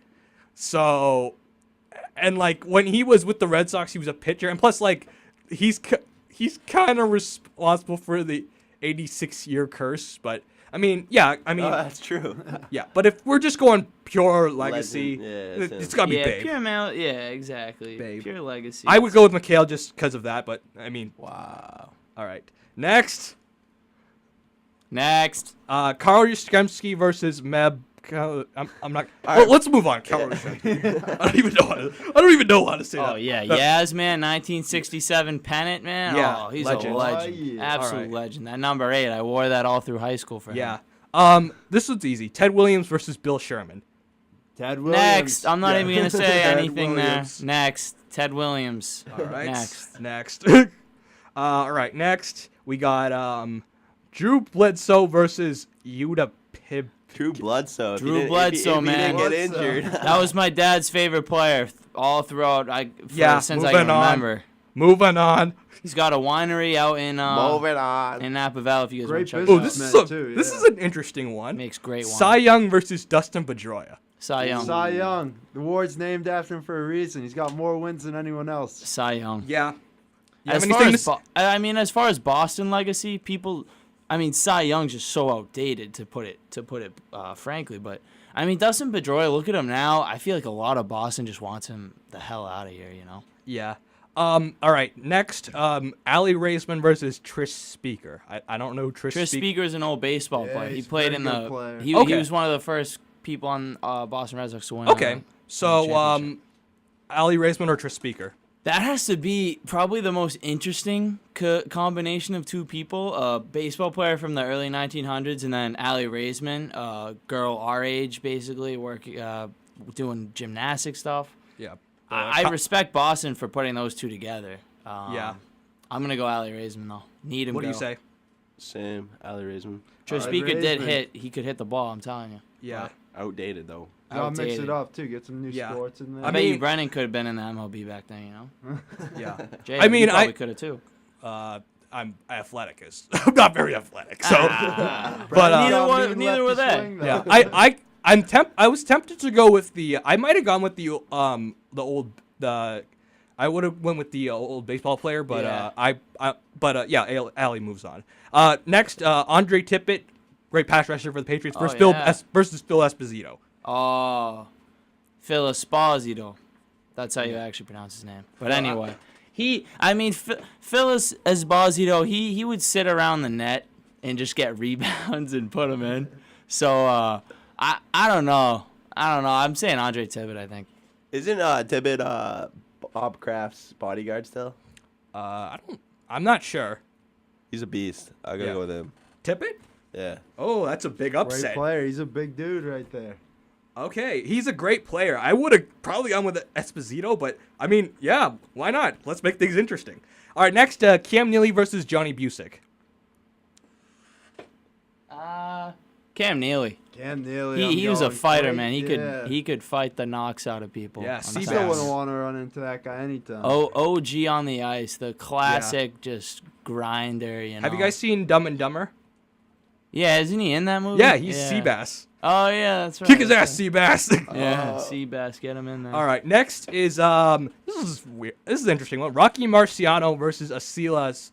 So, and like when he was with the Red Sox, he was a pitcher, and plus like he's kind of responsible for the 86-year curse. But I mean, yeah, I mean, Oh, that's true. yeah. But if we're just going pure legacy, Legend. Yeah, it's it's him. gotta be Yeah, Babe. pure male. Yeah, exactly. Babe. Pure legacy. I would go with McHale just because of that, but I mean, Wow. all right. Next, Next. Karl Yastrzemski versus Meb. I'm not. All Well, right. let's move on. Karl Yastrzemski. I don't even know how to say that. Oh yeah, Yaz, man, 1967 pennant, man. Yeah, Oh, he's legend. a legend, Oh, yeah. absolute All right. legend. That number 8, I wore that all through high school for him. Yeah. This one's easy. Ted Williams versus Bill Sherman. Ted Williams. Next, I'm not Yeah. even gonna say Ted anything Williams. there. Next, Ted Williams. All right. Next. Next. All right. Next, we got Drew Bledsoe versus Yuta Pib. Drew Bledsoe. If he Drew didn't- Bledsoe, if he man. didn't get Bledsoe. injured. That was my dad's favorite player all throughout. Yeah, Since I moving can on. remember. Moving on. He's got a winery out in Moving on. in Napa Valley. If you guys want Great to check it Oh, out. this is Businessman, too, this yeah. is an interesting one. Makes great wine. Cy Young versus Dustin Pedroia. Cy Young. Cy Young. The award's named after him for a reason. He's got more wins than anyone else. Cy Young. Yeah. You As have far anything as to I mean, as far as Boston legacy, people, I mean, Cy Young's just so outdated to put it frankly. But I mean, Dustin Pedroia, look at him now. I feel like a lot of Boston just wants him the hell out of here. You know. Yeah. All right. Next, Ali Raisman versus Trish Speaker. I don't know Trish Trish Speaker. Speaker's an old baseball Yeah, player. He he's a played very in good the. player. He Okay. was one of the first people on Boston Red Sox to win. Okay. So, championship. Ali Raisman or Trish Speaker? That has to be probably the most interesting combination of two people. A baseball player from the early 1900s, and then Allie Raisman, a girl our age, basically, doing gymnastic stuff. Yeah. I respect Boston for putting those two together. Yeah. I'm going to go Allie Raisman, though. Need him What do you go. say? Same. Ali Raisman. Trish Allie Speaker did Raisman. hit. He could hit the ball, I'm telling you. Yeah. Outdated though. Gotta mix Outdated. it up too. Get some new Yeah. sports in there. I I bet you mean- Brennan could have been in the MLB back then, you know? Yeah. Jay, I mean, you probably I- could have, too. I'm athletic. I'm not very athletic. So, Ah. but Neither were they. yeah. I was tempted to go with the. I might have gone with the I would have went with the old baseball player, but Yeah. Ali moves on. Next, Andre Tippett, great pass rusher for the Patriots versus yeah. versus Phil Esposito. Oh, Phil Esposito. That's how you actually pronounce his name. But anyway, Phil Esposito, he would sit around the net and just get rebounds and put them in. So I don't know. I'm saying Andre Tippett, I think. Isn't Tibbet Bob Kraft's bodyguard still? I'm not sure. He's a beast. I gotta Yeah. go with him. Tippett? Yeah. Oh, that's a big Great upset. player. He's a big dude right there. Okay, he's a great player. I would have probably gone with Esposito, but I mean, yeah, why not? Let's make things interesting. All right, next, Cam Neely versus Johnny Busick. Cam Neely. Cam Neely. I'm He was a going fighter, great, man. yeah. He could fight the knocks out of people. Yeah, on the Seabass. Still fence. wouldn't want to run into that guy anytime. Oh, OG on the ice, the classic just grinder, you know. Have you guys seen Dumb and Dumber? Yeah, isn't he in that movie? Yeah, he's Seabass. Oh yeah, that's right. Kick his that's ass, Seabass. right. Yeah, Seabass, get him in there. All right, next is this is weird. This is an interesting one. Rocky Marciano versus Asila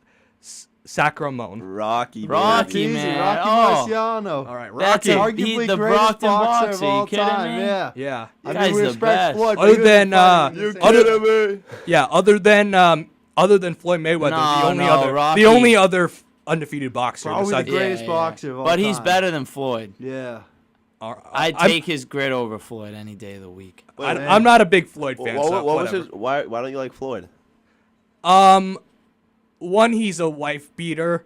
Sacramone. Rocky. Rocky, Easy. man. Rocky Oh. Marciano. All right, That's Rocky. Arguably the greatest Brockton boxer boxer, of you all kidding time. me? Yeah. Yeah. I Guy's mean, we the respect best. Floyd, but Other he was than, fighting in You the other- same- kidding me? Yeah, other than Floyd Mayweather, No, Rocky. the only other undefeated boxer Probably the besides greatest boxer of all But he's time. better than Floyd. Yeah. I'd take his grit over Floyd any day of the week. I'm not a big Floyd fan. What, so what was whatever. his? Why don't you like Floyd? One, he's a wife beater.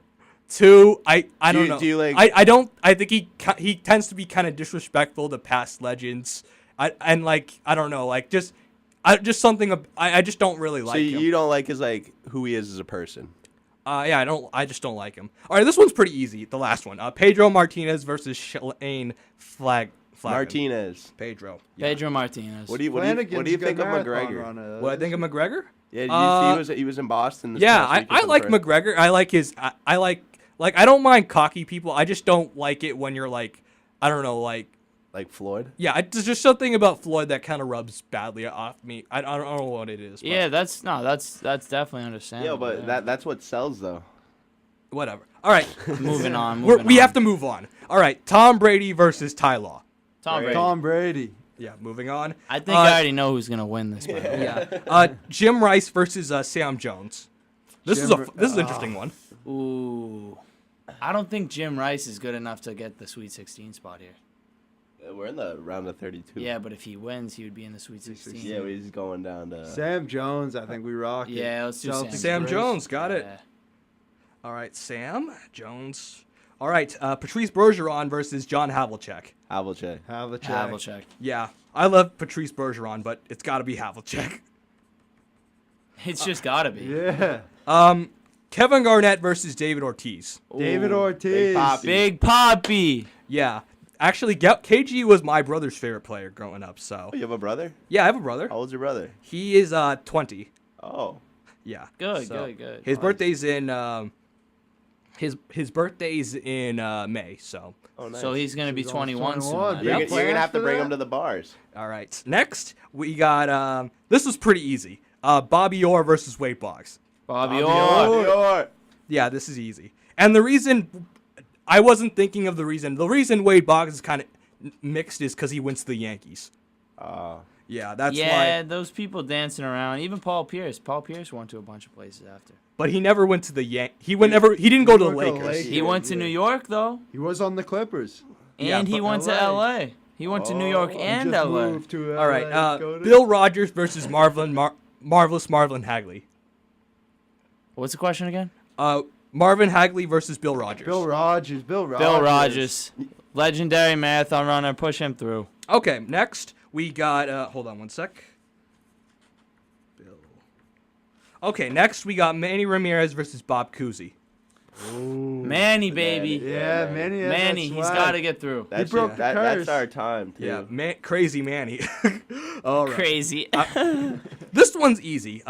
Two, I don't Do you- know. do you like- I think he tends to be kind of disrespectful to past legends. I don't know, like just something. I just don't really like So him. you don't like his like who he is as a person. Yeah, I just don't like him. All right, this one's pretty easy. The last one. Pedro Martinez versus Shane Flanagan. Martinez. Pedro. Yeah. Pedro Martinez. What do you Flanagan's what do you a good think of marathon McGregor? runner. What I think of McGregor? Yeah, he was in Boston. This Yeah, past week or I like something. McGregor. I like his. I like I don't mind cocky people. I just don't like it when you're like, I don't know, like. Like Floyd. Yeah, there's just something about Floyd that kind of rubs badly off me. I don't know what it is. But Yeah, that's definitely understandable. Yeah, but that's what sells though. whatever. All right, moving on. we have to move on. All right, Tom Brady versus Ty Law. Tom Brady. Tom Brady. Yeah, moving on. I think I already know who's gonna win this. By the way. Yeah, Jim Rice versus Sam Jones. This is an interesting one. Ooh, I don't think Jim Rice is good enough to get the Sweet 16 spot here. We're in the round of 32. Yeah, but if he wins, he would be in the Sweet 16. Yeah, he's going down to. Sam Jones, I think we rock it. Yeah, let's do Sam. Celtics Sam Bruins. Jones, got it. Yeah. All right, Sam Jones. All right, Patrice Bergeron versus John Havlicek. Havlicek. Havlicek. Yeah, I love Patrice Bergeron, but it's got to be Havlicek. It's just gotta be. Yeah. Kevin Garnett versus David Ortiz. David Ooh, Ortiz. Poppy. Big Poppy. Yeah, actually, KG was my brother's favorite player growing up. So Oh, you have a brother? yeah, I have a brother. How old's your brother? He is 20. Oh. Yeah. Good, So, good. His birthday's in his birthday's in May. So Oh, nice. So he's gonna be He's 21 soon. 21. man. You're, Yep. you're gonna have to After bring that? him to the bars. all right. Next we got this was pretty easy. Bobby Orr versus Wade Boggs. Bobby Bobby Orr. Orr. Yeah, this is easy. And the reason I wasn't thinking of the reason Wade Boggs is kind of mixed is because he went to the Yankees. Yeah, that's Yeah, why. those people dancing around. Even Paul Pierce. Paul Pierce went to a bunch of places after. But he never went to the He didn't go to the went to the Lakers. Lakers. He went to New York though, He was on the Clippers. Yeah, and he but went to LA. L.A. He went to New York He and just L.A. moved to All right, LA, go to- Bill Rogers versus Marvelous Marvin Hagley. What's the question again? Marvin Hagley versus Bill Rogers. Bill Rogers. Bill Rogers, legendary marathon runner. Push him through. Okay, next we got. Hold on one sec. Bill. Okay, next we got Manny Ramirez versus Bob Cousy. Manny, baby. Yeah, Manny. has that Manny, he's swag. got to get through. That's broke the that's curse. our time too. Yeah, crazy Manny. All right. Crazy. This one's easy.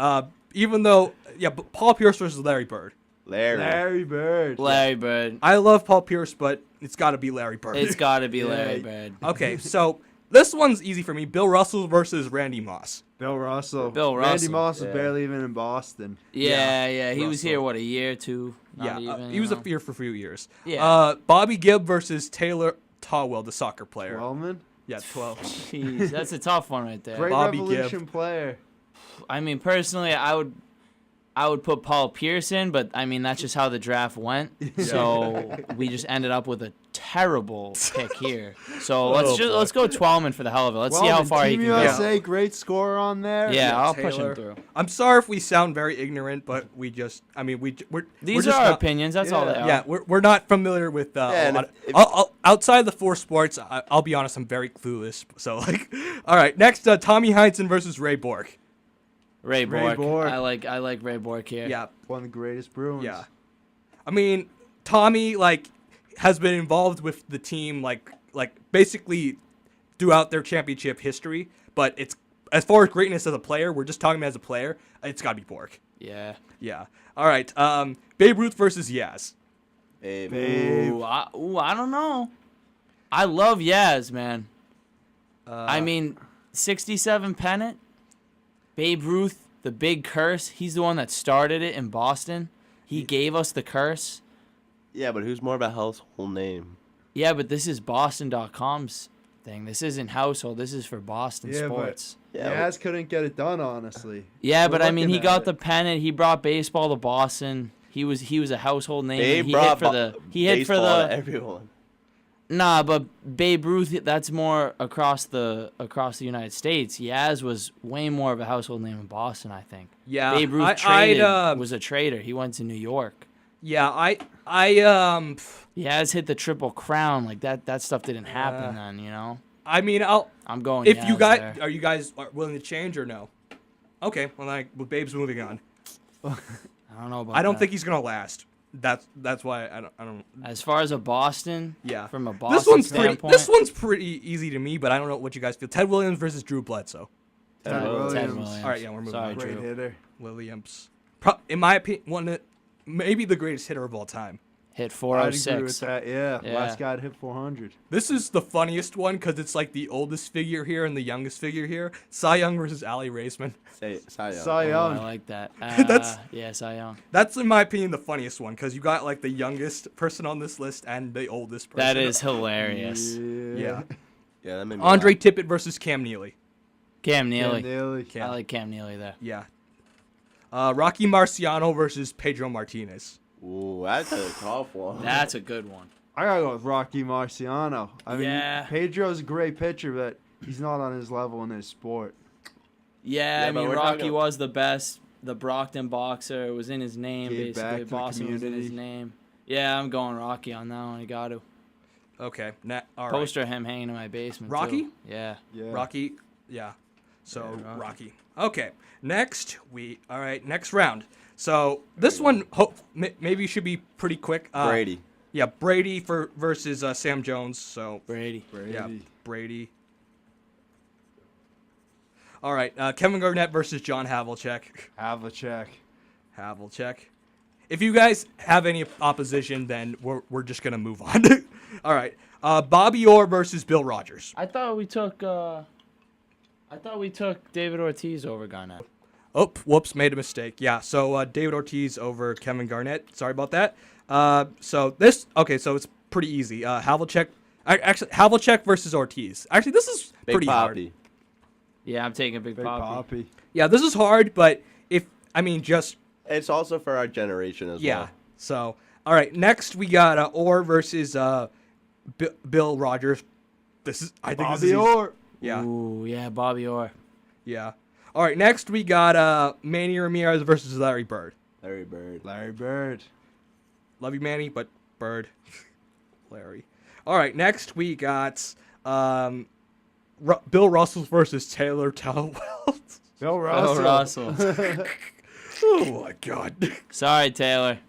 Even though, but Paul Pierce versus Larry Bird. Larry. Bird. Larry Bird. I love Paul Pierce, but it's got to be Larry Bird. It's got to be Larry Yeah. Bird. Okay, so this one's easy for me. Bill Russell versus Randy Moss. Bill Russell. Bill Randy Russell. Moss was Yeah. barely even in Boston. Yeah. He was Russell. here, what, a year or two? Not Yeah, even, he was you know? here for a few years. Yeah. Bobby Gibb versus Taylor Tawwell, the soccer player. Wellman. Yeah, 12. Jeez, that's a tough one right there. Great Bobby Revolution player. I mean, personally, I would put Paul Pierce in, but I mean that's just how the draft went. So we just ended up with a terrible pick here. So let's go Twelman for the hell of it. Let's see how Wellman, far he Team can go. USA, great scorer on there. Yeah, I'll push Taylor. him through. I'm sorry if we sound very ignorant, but we're These we're are just our not, opinions. That's all they are. Yeah, we're not familiar with a and lot if- outside the four sports. I'll be honest, I'm very clueless. So all right, next Tommy Heinsohn versus Ray Bork. Ray Bork. Bork. I like Ray Bork here. Yeah, One of the greatest Bruins. yeah. I mean, Tommy has been involved with the team like basically throughout their championship history. But it's as far as greatness as a player, we're just talking about as a player. It's got to be Bork. Yeah. Yeah. All right. Babe Ruth versus Yaz. Babe. I don't know. I love Yaz, man. I mean, 67 pennant. Babe Ruth, the big curse. He's the one that started it in Boston. He gave us the curse. Yeah, but who's more of a household name? Yeah, but this is Boston.com's thing. This isn't household. This is for Boston sports. Yeah, Yaz couldn't get it done, honestly. Yeah, We're but I mean, he looking got at the it. pennant. He brought baseball to Boston. He was a household name. Babe He brought hit for baseball to the everyone. Nah, but Babe Ruth, that's more across the United States. Yaz was way more of a household name in Boston, I think. Yeah, Babe Ruth was a trader. He went to New York. Yeah, Yaz hit the Triple Crown. Like that stuff didn't happen then, you know? I mean, I'm going if Yaz you guys there. are you guys willing to change or no? Okay, well, Babe's moving on. I don't know about I don't that. think he's gonna last. That's why I don't. As far as a Boston, Yeah, from a this Boston one's standpoint, this one's pretty easy to me, but I don't know what you guys feel. Ted Williams versus Drew Bledsoe. Ted Williams. Ted Williams. All right, yeah, we're moving Sorry, on. Great Drew. hitter. Williams, in my opinion, maybe the greatest hitter of all time. Hit I'd agree with 406. that. Yeah. Yeah. Last guy to hit 400. This is the funniest one because it's like the oldest figure here and the youngest figure here. Cy Young versus Allie Raisman. Say Cy Young. Cy Oh, Young. I like that. Yeah, Cy Young. That's in my opinion the funniest one because you got like the youngest person on this list and the oldest person. That is hilarious. Yeah. Yeah, that made me Andre laugh. Tippett versus Cam Neely. Cam Yeah, Neely. Neely. I like Cam Neely there. Yeah. Rocky Marciano versus Pedro Martinez. Ooh, that's a tough one. That's a good one. I gotta go with Rocky Marciano. I mean, Yeah. Pedro's a great pitcher, but he's not on his level in his sport. Yeah, Yeah, I but mean, we're Rocky talking- was the best. The Brockton boxer. It was in his name, Gave back basically. to the Boston was in his community. name. Yeah, I'm going Rocky on that one. I got to. Okay. All right. Poster of him hanging in my basement. Rocky? Too. Yeah. Yeah. Rocky. Yeah. So Yeah, Rocky. Okay. Next next round. So this one maybe should be pretty quick. Brady. Yeah, Brady versus Sam Jones. So Brady. yeah, Brady. All right, Kevin Garnett versus John Havlicek. Havlicek. If you guys have any opposition, then we're just gonna move on. All right, Bobby Orr versus Bill Rogers. I thought we took David Ortiz over Garnett. Oh, whoops, made a mistake. Yeah, so David Ortiz over Kevin Garnett. Sorry about that. So it's pretty easy. Havlicek versus Ortiz. Actually, this is Big pretty hard. Poppy. Yeah, I'm taking Big, Big Poppy. Poppy. Yeah, this is hard, but just It's also for our generation as yeah. well. So all right, next we got Orr versus Bill Rogers. This is this is Bobby easy. Orr. Yeah, Ooh, yeah, Bobby Orr. yeah. All right, next we got Manny Ramirez versus Larry Bird. Larry Bird. Larry Bird. Love you, Manny, but Bird. Larry. All right, next we got Bill Russell versus Taylor Tellwell. Bill Russell. Oh, Russell. Oh my God. Sorry, Taylor.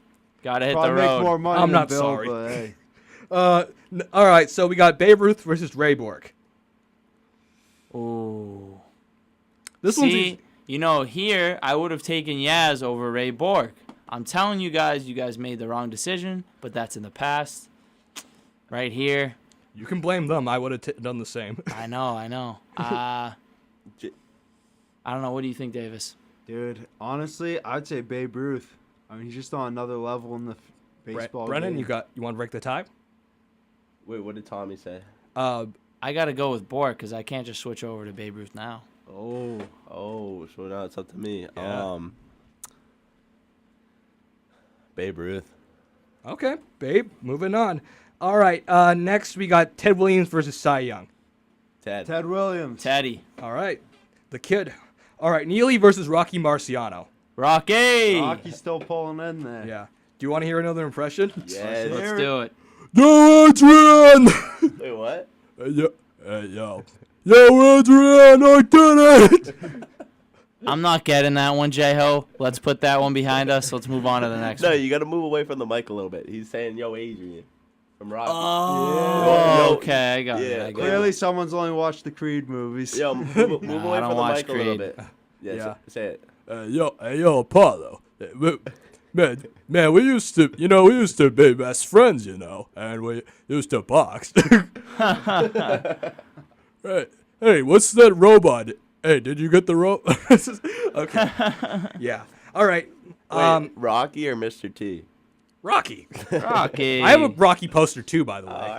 Gotta hit Probably the make road. more money I'm than not Bill, sorry. But, hey. All right, so we got Babe Ruth versus Ray Bork. Ooh. This one's See, easy. you know, here I would have taken Yaz over Ray Bork. I'm telling you guys made the wrong decision, but that's in the past. Right here. You can blame them. I would have done the same. I know. J- I don't know. What do you think, Davis? Dude, honestly, I'd say Babe Ruth. I mean, he's just on another level in the baseball Brennan, game. you want to break the tie? Wait, what did Tommy say? I got to go with Bork because I can't just switch over to Babe Ruth now. Oh, so now it's up to me. Yeah. Babe Ruth. Okay, Babe. Moving on. All right. Next we got Ted Williams versus Cy Young. Ted Williams. Teddy. All right, the kid. All right, Neely versus Rocky Marciano. Rocky. Rocky's still pulling in there. Yeah. Do you want to hear another impression? Yes. Let's do it. Yo, Adrian. Wait, what? Yo, Adrian, I did it. I'm not getting that one, J-Ho. Let's put that one behind us. Let's move on to the next No, one. you got to move away from the mic a little bit. He's saying, yo, Adrian. From Rocky. Oh, Yo, okay. I got yeah, it. I got Clearly, it. someone's only watched the Creed movies. Yo, move Nah, away I from don't the watch mic a little Creed. bit. Yeah, Yeah. Say it. Yo, Apollo. Man, we used to be best friends, and we used to box. Right. Hey, what's that robot? Hey, did you get the robot? Okay. Yeah. All right. Wait, Rocky or Mr. T? Rocky. Rocky. I have a Rocky poster too, by the way. All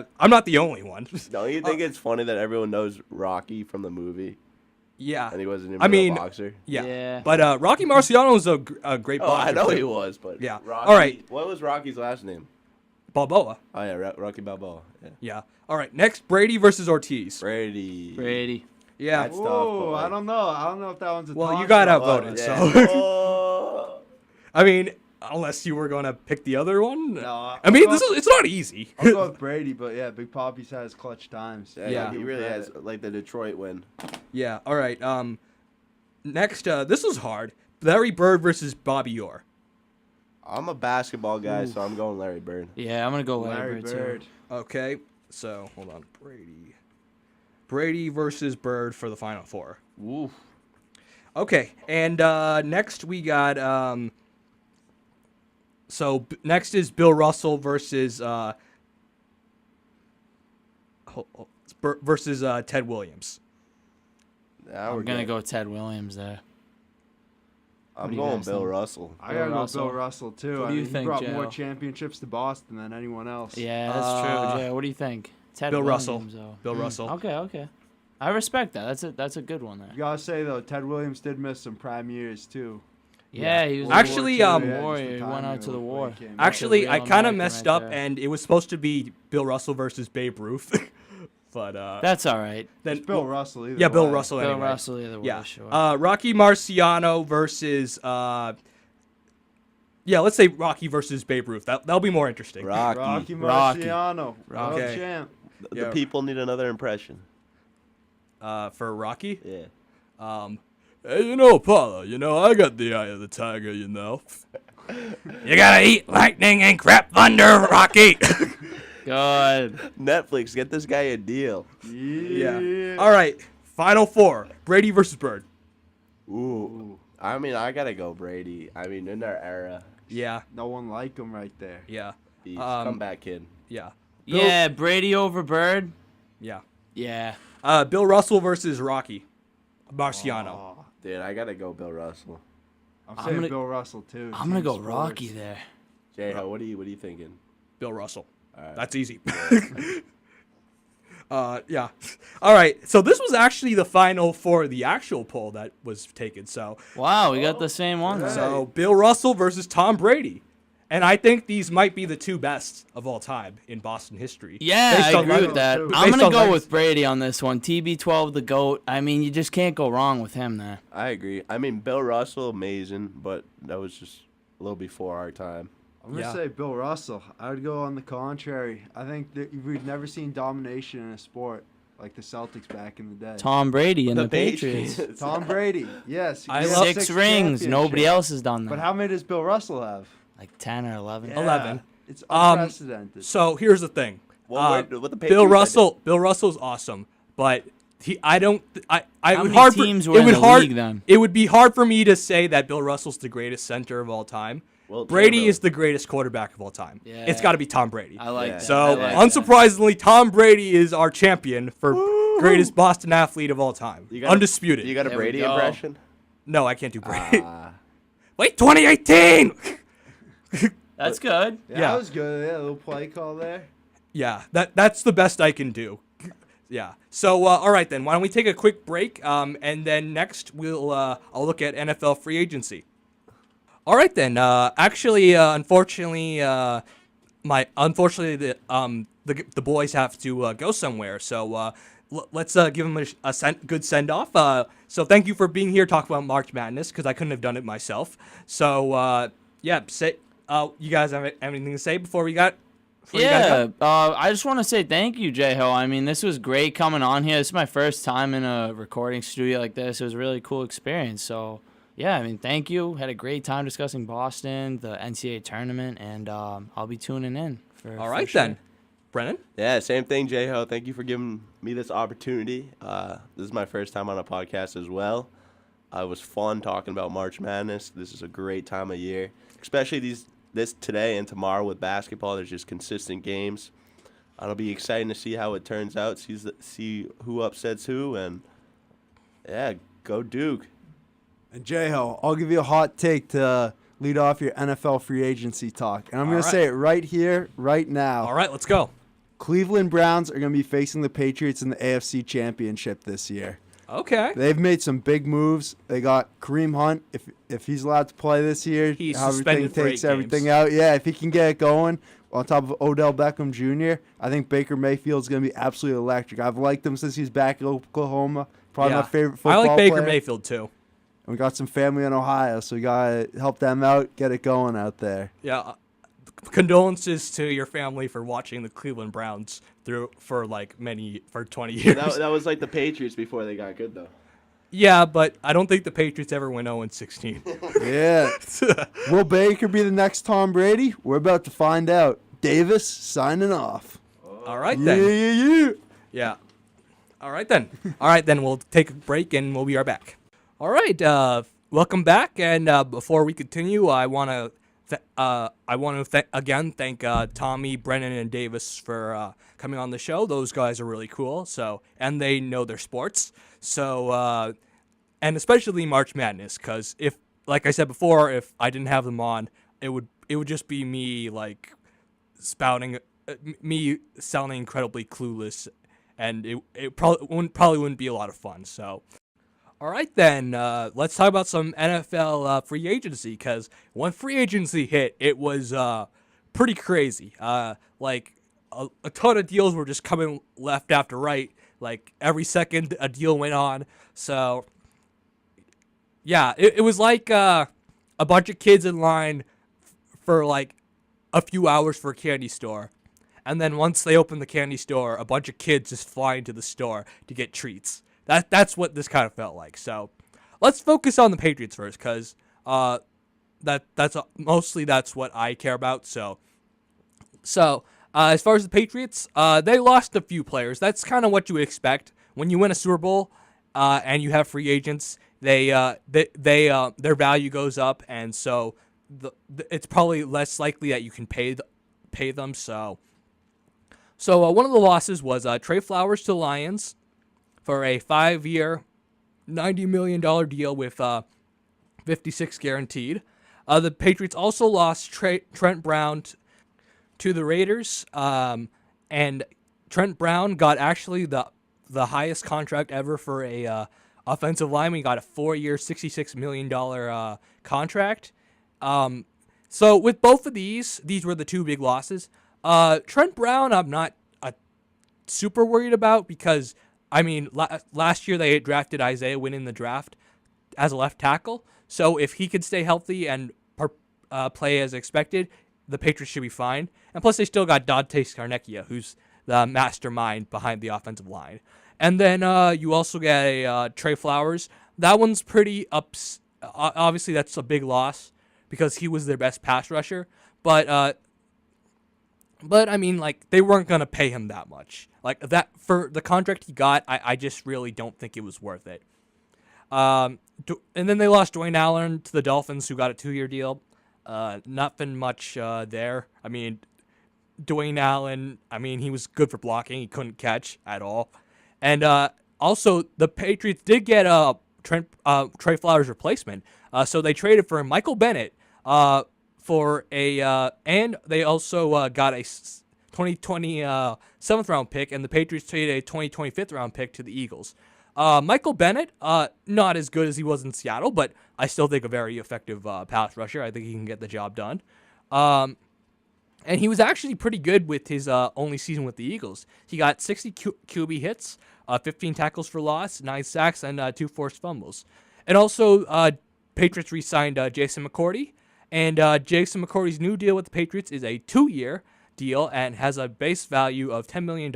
right. I'm not the only one. Don't you think it's funny that everyone knows Rocky from the movie Yeah. and he wasn't even I mean, a boxer? Yeah. Yeah. But Rocky Marciano is a great Oh, boxer. I know too. he was, but Yeah. Rocky, All right. What was Rocky's last name? Balboa. Oh yeah, Rocky Balboa. Yeah. Yeah. All right. Next, Brady versus Ortiz. Brady. Brady. Yeah. That's tough. Whoa, but, like- I don't know. I don't know if that one's a Well, toss you got up. outvoted, yeah. so. Oh. I mean, unless you were gonna pick the other one. No, I mean, I'll go- it's not easy. I'll go with Brady, but yeah, Big Papi's had his clutch times. Yeah. He really has like the Detroit win. Yeah. All right. Next, this was hard. Larry Bird versus Bobby Orr. I'm a basketball guy, so I'm going Larry Bird. Yeah, I'm gonna go Larry, Larry Bird, Bird. too. Okay. So hold on, Brady versus Bird for the final four. Ooh. Okay, and next we got next is Bill Russell versus Ted Williams. Now I'm gonna go Ted Williams there. I'm do you going guys Bill think? Russell. I gotta Bill go Russell. Bill Russell too. What do you He think, brought Joe? more championships to Boston than anyone else. Yeah, that's Uh, true. Yeah, what do you think? Ted Bill Williams, Russell. though. Bill Russell. Okay. I respect that. That's a good one there. You gotta say though, Ted Williams did miss some prime years too. Yeah, he was Actually, a um, warrior. He went out to the war. Actually, I real kind of American messed right up, there. and it was supposed to be Bill Russell versus Babe Ruth, but That's all right. then It's Bill Russell either yeah, Bill way. Russell. Bill Anyway. Russell either way, Yeah. sure. Rocky Marciano versus let's say Rocky versus Babe Ruth. That'll be more interesting. Rocky. Rocky Rocky. Marciano, Rocky. world Okay. champ. The Yeah. people need another impression. For Rocky. Yeah. Hey, Paulo, I got the eye of the tiger, You gotta eat lightning and crap thunder, Rocky. Good. Netflix, get this guy a deal. Yeah. All right. Final four. Brady versus Bird. Ooh. I mean, I gotta go Brady. I mean, in their era, Yeah. No one like him right there. Yeah. he's Um, comeback kid. Yeah. Yeah, Brady over Bird. Yeah. Yeah. Bill Russell versus Rocky Marciano. Oh, Dude, I gotta go Bill Russell. I'm I'm saying gonna- Bill Russell too. I'm gonna Team go sports. Rocky there. J-Ho, what are you thinking? Bill Russell. All right. That's easy. Yeah. All right. So this was actually the final for the actual poll that was taken. So Wow, we got the same one. There. So Bill Russell versus Tom Brady. And I think these might be the two best of all time in Boston history. Yeah, Based I on agree leg- with that. Based I'm gonna on go legs- with Brady on this one. TB12, the GOAT. I mean, you just can't go wrong with him there. I agree. I mean, Bill Russell, amazing, but that was just a little before our time. I'm gonna Yeah. say Bill Russell. I would go on the contrary. I think that we've never seen domination in a sport like the Celtics back in the day. Tom Brady and the Patriots. Tom Brady, yes. I he love- has 6 rings. Nobody championships. else has done that. But how many does Bill Russell have? Like 10 or 11. Yeah, 11. It's Um, unprecedented. So here's the thing. Well, what the Bill Patriots, Bill Russell's awesome, but I How would many hard teams for, were it in would the hard league then? it would be hard for me to say that Bill Russell's the greatest center of all time. Well, Brady Chamberlain. is the greatest quarterback of all time. Yeah. It's got to be Tom Brady. I like Yeah. that. So I like that. unsurprisingly, Tom Brady is our champion for greatest Boston athlete of all time, You got a- undisputed. You got a There we Brady go. impression? No, I can't do Brady. Ah. Wait, 2018. That's good. yeah, yeah. that was good. Yeah, a little play call there. Yeah, that's the best I can do. Yeah. So all right then, why don't we take a quick break? And then next I'll look at NFL free agency. All right then. Unfortunately, the boys have to go somewhere. So let's give them a good send off. So thank you for being here, talk about March Madness, because I couldn't have done it myself. So you guys have anything to say before we got? before you guys go? Yeah, I just want to say thank you, J-Ho. I mean, this was great coming on here. This is my first time in a recording studio like this. It was a really cool experience. So, yeah, I mean, thank you. Had a great time discussing Boston, the NCAA tournament, and I'll be tuning in. All right then, Brennan. Yeah, same thing, J-Ho. Thank you for giving me this opportunity. This is my first time on a podcast as well. It was fun talking about March Madness. This is a great time of year, especially this today and tomorrow with basketball. There's just consistent games. It'll be exciting to see how it turns out, see who upsets who, and yeah, go Duke. And J-Ho, I'll give you a hot take to lead off your NFL free agency talk. And I'm going to say it right here, right now. All right, let's go. Cleveland Browns are going to be facing the Patriots in the AFC Championship this year. Okay. They've made some big moves. They got Kareem Hunt. If he's allowed to play this year, He's how everything suspended for 8 takes everything games. out. Yeah, if he can get it going on top of Odell Beckham Jr., I think Baker Mayfield's going to be absolutely electric. I've liked him since he's back in Oklahoma. Probably my favorite football I like Baker player. Mayfield too. And we got some family in Ohio, so we got to help them out, get it going out there. Yeah. Condolences to your family for watching the Cleveland Browns for 20 years. That was like the Patriots before they got good, though. Yeah, but I don't think the Patriots ever went 0-16. Yeah. Will Baker be the next Tom Brady? We're about to find out. Davis signing off. All right then. Yeah. Yeah. All right then. We'll take a break and we'll be right back. All right. Welcome back. And before we continue, I want to thank Tommy, Brennan, and Davis for coming on the show. Those guys are really cool. And they know their sports. So, and especially March Madness, because like I said before, if I didn't have them on, it would just be me spouting, me sounding incredibly clueless, and it probably wouldn't be a lot of fun. So, all right then, let's talk about some NFL free agency, because when free agency hit, it was pretty crazy. A ton of deals were just coming left after right. Every second a deal went on. So, yeah, it was like a bunch of kids in line for a few hours for a candy store. And then once they opened the candy store, a bunch of kids just fly into the store to get treats. That's what this kind of felt like. So, let's focus on the Patriots first, because that's mostly what I care about. So, as far as the Patriots, they lost a few players. That's kind of what you would expect when you win a Super Bowl, and you have free agents. Their value goes up, and so it's probably less likely that you can pay them. So one of the losses was Trey Flowers to the Lions for a 5-year, $90 million deal with $56 guaranteed. The Patriots also lost Trent Brown to the Raiders, and Trent Brown got actually the highest contract ever for a offensive lineman. He got a 4-year, $66 million contract. So with both of these were the two big losses. Trent Brown, I'm not super worried about, because last year they drafted Isaiah Wynn in the draft as a left tackle. So if he could stay healthy and play as expected, the Patriots should be fine. And plus, they still got Dante Scarnecchia, who's the mastermind behind the offensive line. And then you also get a Trey Flowers. That one's pretty obviously, that's a big loss because he was their best pass rusher. But they weren't gonna pay him that much. That for the contract he got. I just really don't think it was worth it. And then they lost Dwayne Allen to the Dolphins, who got a 2-year deal. Nothing much there. Dwayne Allen, he was good for blocking. He couldn't catch at all. And also, the Patriots did get Trey Flowers' replacement. So they traded for Michael Bennett and they also got a 2020 7th round pick, and the Patriots traded a 2020 5th round pick to the Eagles. Michael Bennett, not as good as he was in Seattle, but I still think a very effective pass rusher. I think he can get the job done. And he was actually pretty good with his only season with the Eagles. He got 60 QB hits, 15 tackles for loss, 9 sacks, and 2 forced fumbles. And also, Patriots re-signed Jason McCourty. And Jason McCourty's new deal with the Patriots is a 2-year deal and has a base value of $10 million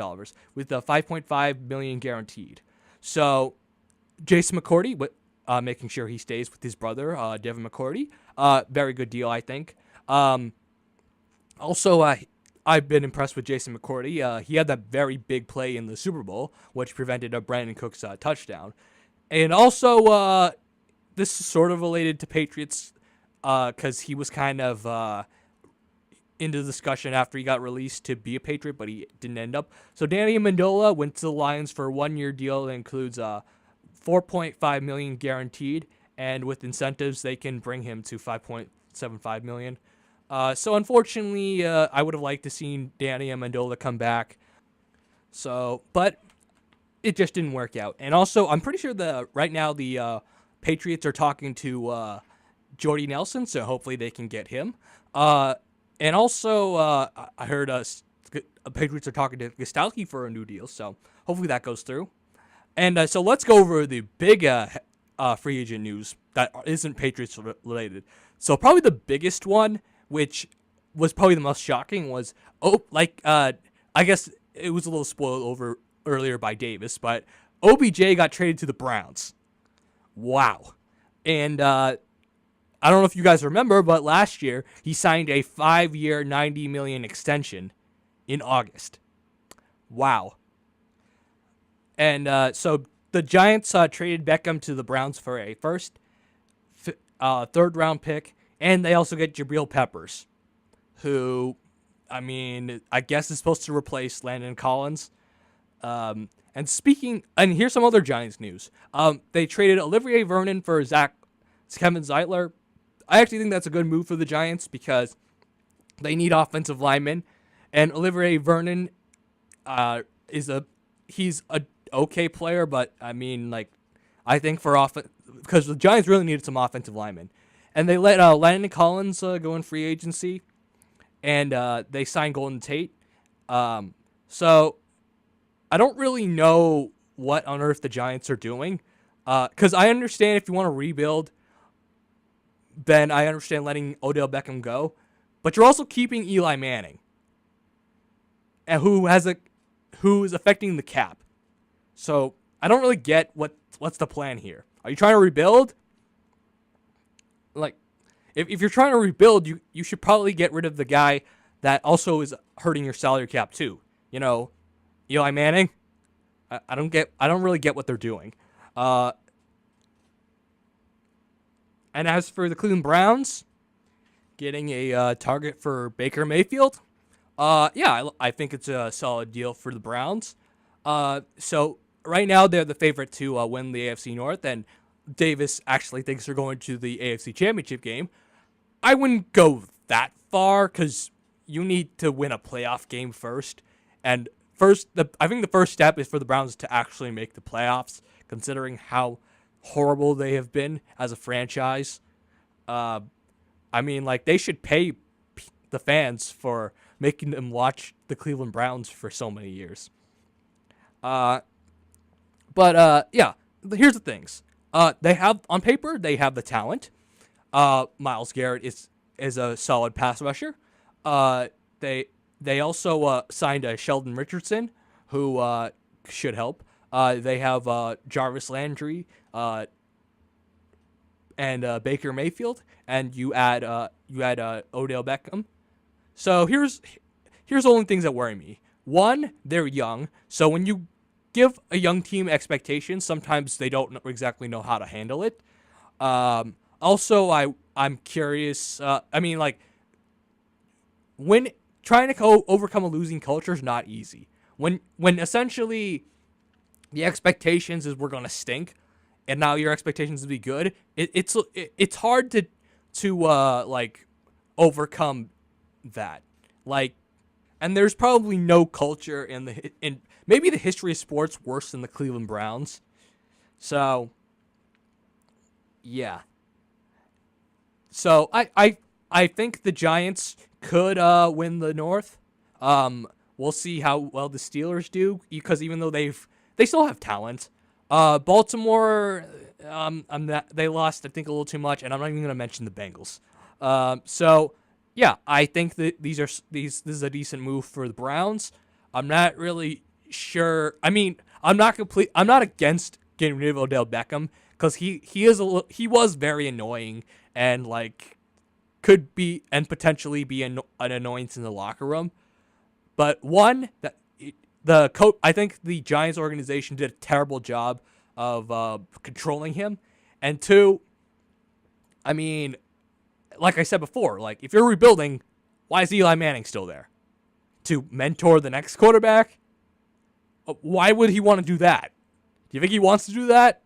with a $5.5 million guaranteed. So, Jason McCourty, making sure he stays with his brother, Devin McCourty. Very good deal, I think. Also, I've been impressed with Jason McCourty. He had that very big play in the Super Bowl, which prevented a Brandon Cooks touchdown. And also, this is sort of related to Patriots because he was kind of into the discussion after he got released to be a Patriot, but he didn't end up. So Danny Amendola went to the Lions for a 1-year deal that includes $4.5 million guaranteed, and with incentives, they can bring him to $5.75 million. So unfortunately, I would have liked to see Danny Amendola come back. So, but it just didn't work out. And also, I'm pretty sure right now the Patriots are talking to Jordy Nelson, so hopefully they can get him. And also, I heard Patriots are talking to Gostkowski for a new deal, so hopefully that goes through. And so let's go over the big free agent news that isn't Patriots related. So probably the biggest one, which was probably the most shocking, was I guess it was a little spoiled over earlier by Davis, but OBJ got traded to the Browns. Wow. And I don't know if you guys remember, but last year he signed a 5-year, $90 million extension in August. Wow. And so the Giants traded Beckham to the Browns for a third-round pick, and they also get Jabril Peppers, who, I mean, I guess is supposed to replace Landon Collins. And here's some other Giants news. They traded Olivier Vernon for Kevin Zeitler. I actually think that's a good move for the Giants because they need offensive linemen, and Olivier Vernon he's a okay player, but I mean, like, I think because the Giants really needed some offensive linemen, and they let Landon Collins go in free agency, and they signed Golden Tate. So I don't really know what on earth the Giants are doing, because I understand if you want to rebuild, then I understand letting Odell Beckham go, but you're also keeping Eli Manning, and who is affecting the cap. So I don't really get what's the plan here. Are you trying to rebuild? Like, if you're trying to rebuild, you should probably get rid of the guy that also is hurting your salary cap too. You know, Eli Manning. I don't really get what they're doing. And as for the Cleveland Browns, getting a target for Baker Mayfield, I think it's a solid deal for the Browns. So right now they're the favorite to win the AFC North, and Davis actually thinks they're going to the AFC Championship game. I wouldn't go that far because you need to win a playoff game first. And I think the first step is for the Browns to actually make the playoffs, considering how horrible they have been as a franchise. I mean, like, they should pay the fans for making them watch the Cleveland Browns for so many years. But here's the things. They have, on paper, they have the talent. Myles Garrett is a solid pass rusher. They also signed Sheldon Richardson, who should help. They have Jarvis Landry and Baker Mayfield, and you add Odell Beckham. So here's the only things that worry me. One, they're young, so when you give a young team expectations, sometimes they don't exactly know how to handle it. Also, I'm curious. When trying to overcome a losing culture is not easy. When essentially the expectations is we're gonna stink, and now your expectations to be good, it's hard to overcome that. Like, and there's probably no culture in maybe the history of sports worse than the Cleveland Browns. So, yeah. So I think the Giants could win the North. We'll see how well the Steelers do, because even though they still have talent. Baltimore, they lost, I think, a little too much, and I'm not even going to mention the Bengals. So yeah, I think that this is a decent move for the Browns. I'm not really sure. I mean, I'm not against getting rid of Odell Beckham, because he was very annoying and could be and potentially be an annoyance in the locker room. But one, I think the Giants organization did a terrible job of controlling him, and two, I mean, like I said before, like if you're rebuilding, why is Eli Manning still there? To mentor the next quarterback? Why would he want to do that? Do you think he wants to do that?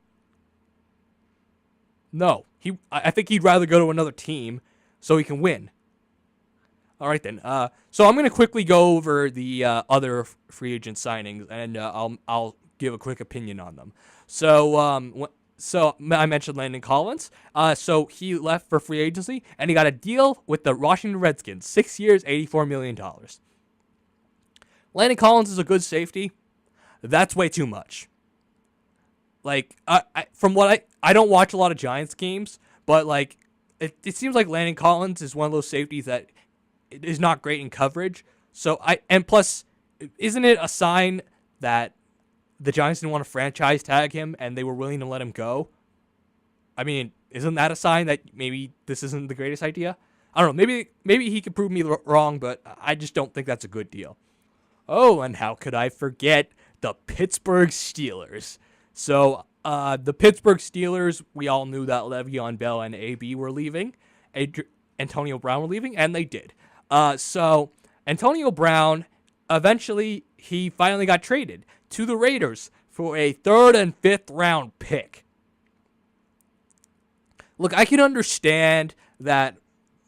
No. I think he'd rather go to another team so he can win. All right, then. So I'm going to quickly go over the other free agent signings, and I'll give a quick opinion on them. So I mentioned Landon Collins. So he left for free agency, and he got a deal with the Washington Redskins, 6 years, $84 million. Landon Collins is a good safety. That's way too much. Like, I don't watch a lot of Giants games, but like, it seems like Landon Collins is one of those safeties that is not great in coverage. And plus, isn't it a sign that the Giants didn't want to franchise tag him and they were willing to let him go? I mean, isn't that a sign that maybe this isn't the greatest idea? I don't know. Maybe he could prove me wrong, but I just don't think that's a good deal. Oh, and how could I forget the Pittsburgh Steelers? So, the Pittsburgh Steelers, we all knew that Le'Veon Bell and AB were leaving. Antonio Brown were leaving, and they did. So, Antonio Brown, eventually, he finally got traded to the Raiders for a 3rd and 5th round pick. Look, I can understand that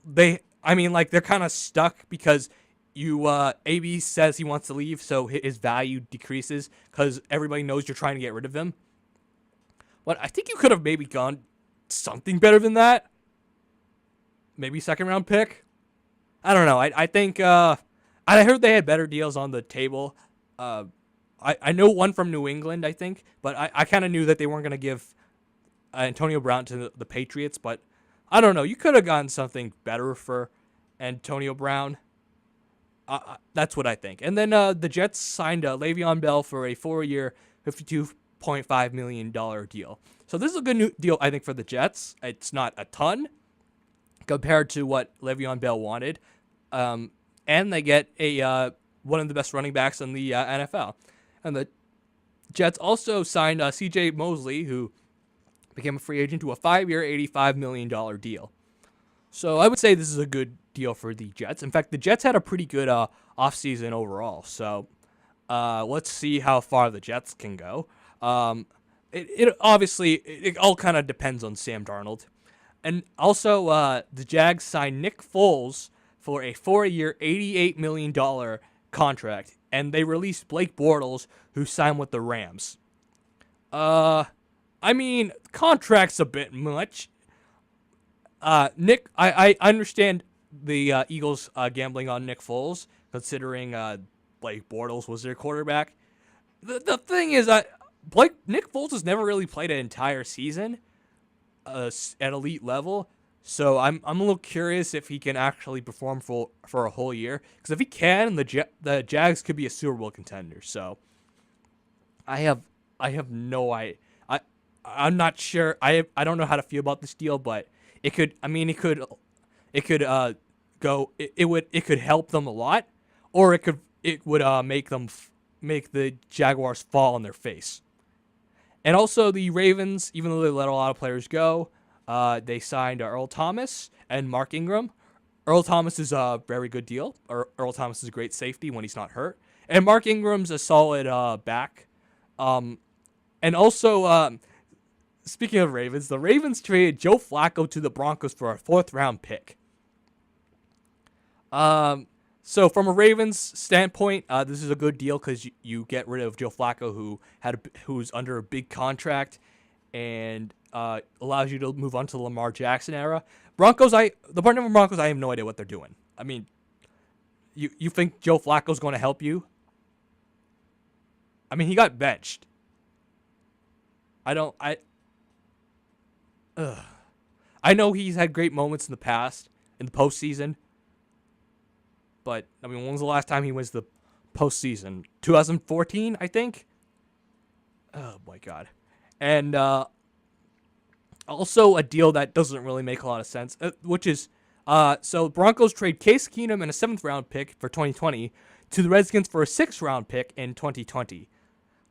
they're kind of stuck because AB says he wants to leave, so his value decreases because everybody knows you're trying to get rid of him. But I think you could have maybe gone something better than that. Maybe 2nd round pick. I don't know. I think I heard they had better deals on the table. I know one from New England, I think, but I kind of knew that they weren't going to give Antonio Brown to the Patriots. But I don't know. You could have gotten something better for Antonio Brown. That's what I think. And then the Jets signed Le'Veon Bell for a 4-year, $52.5 million deal. So this is a good new deal, I think, for the Jets. It's not a ton compared to what Le'Veon Bell wanted. And they get one of the best running backs in the NFL. And the Jets also signed C.J. Mosley, who became a free agent, to a 5-year, $85 million deal. So I would say this is a good deal for the Jets. In fact, the Jets had a pretty good offseason overall. So let's see how far the Jets can go. It all kind of depends on Sam Darnold. And also, the Jags signed Nick Foles for a 4-year, $88 million contract. And they released Blake Bortles, who signed with the Rams. I mean, contract's a bit much. I understand the Eagles gambling on Nick Foles, considering Blake Bortles was their quarterback. The thing is, Nick Foles has never really played an entire season at elite level, so I'm a little curious if he can actually perform for a whole year. Because if he can, the Jags could be a Super Bowl contender. So I have no idea. I'm not sure. I don't know how to feel about this deal, but it could help them a lot, or it would make the Jaguars fall on their face. And also the Ravens, even though they let a lot of players go, they signed Earl Thomas and Mark Ingram. Earl Thomas is a very good deal. Earl Thomas is a great safety when he's not hurt, and Mark Ingram's a solid back. And also, speaking of Ravens, the Ravens traded Joe Flacco to the Broncos for a 4th round pick. So from a Ravens standpoint, this is a good deal because you get rid of Joe Flacco, who's under a big contract, and allows you to move on to the Lamar Jackson era. The Baltimore Broncos, I have no idea what they're doing. I mean, you think Joe Flacco's going to help you? I mean, he got benched. I know he's had great moments in the past, in the postseason. But, I mean, when was the last time he was the postseason? 2014, I think? Oh, my God. And also a deal that doesn't really make a lot of sense, which is, so Broncos trade Case Keenum and a 7th round pick for 2020 to the Redskins for a 6th round pick in 2020.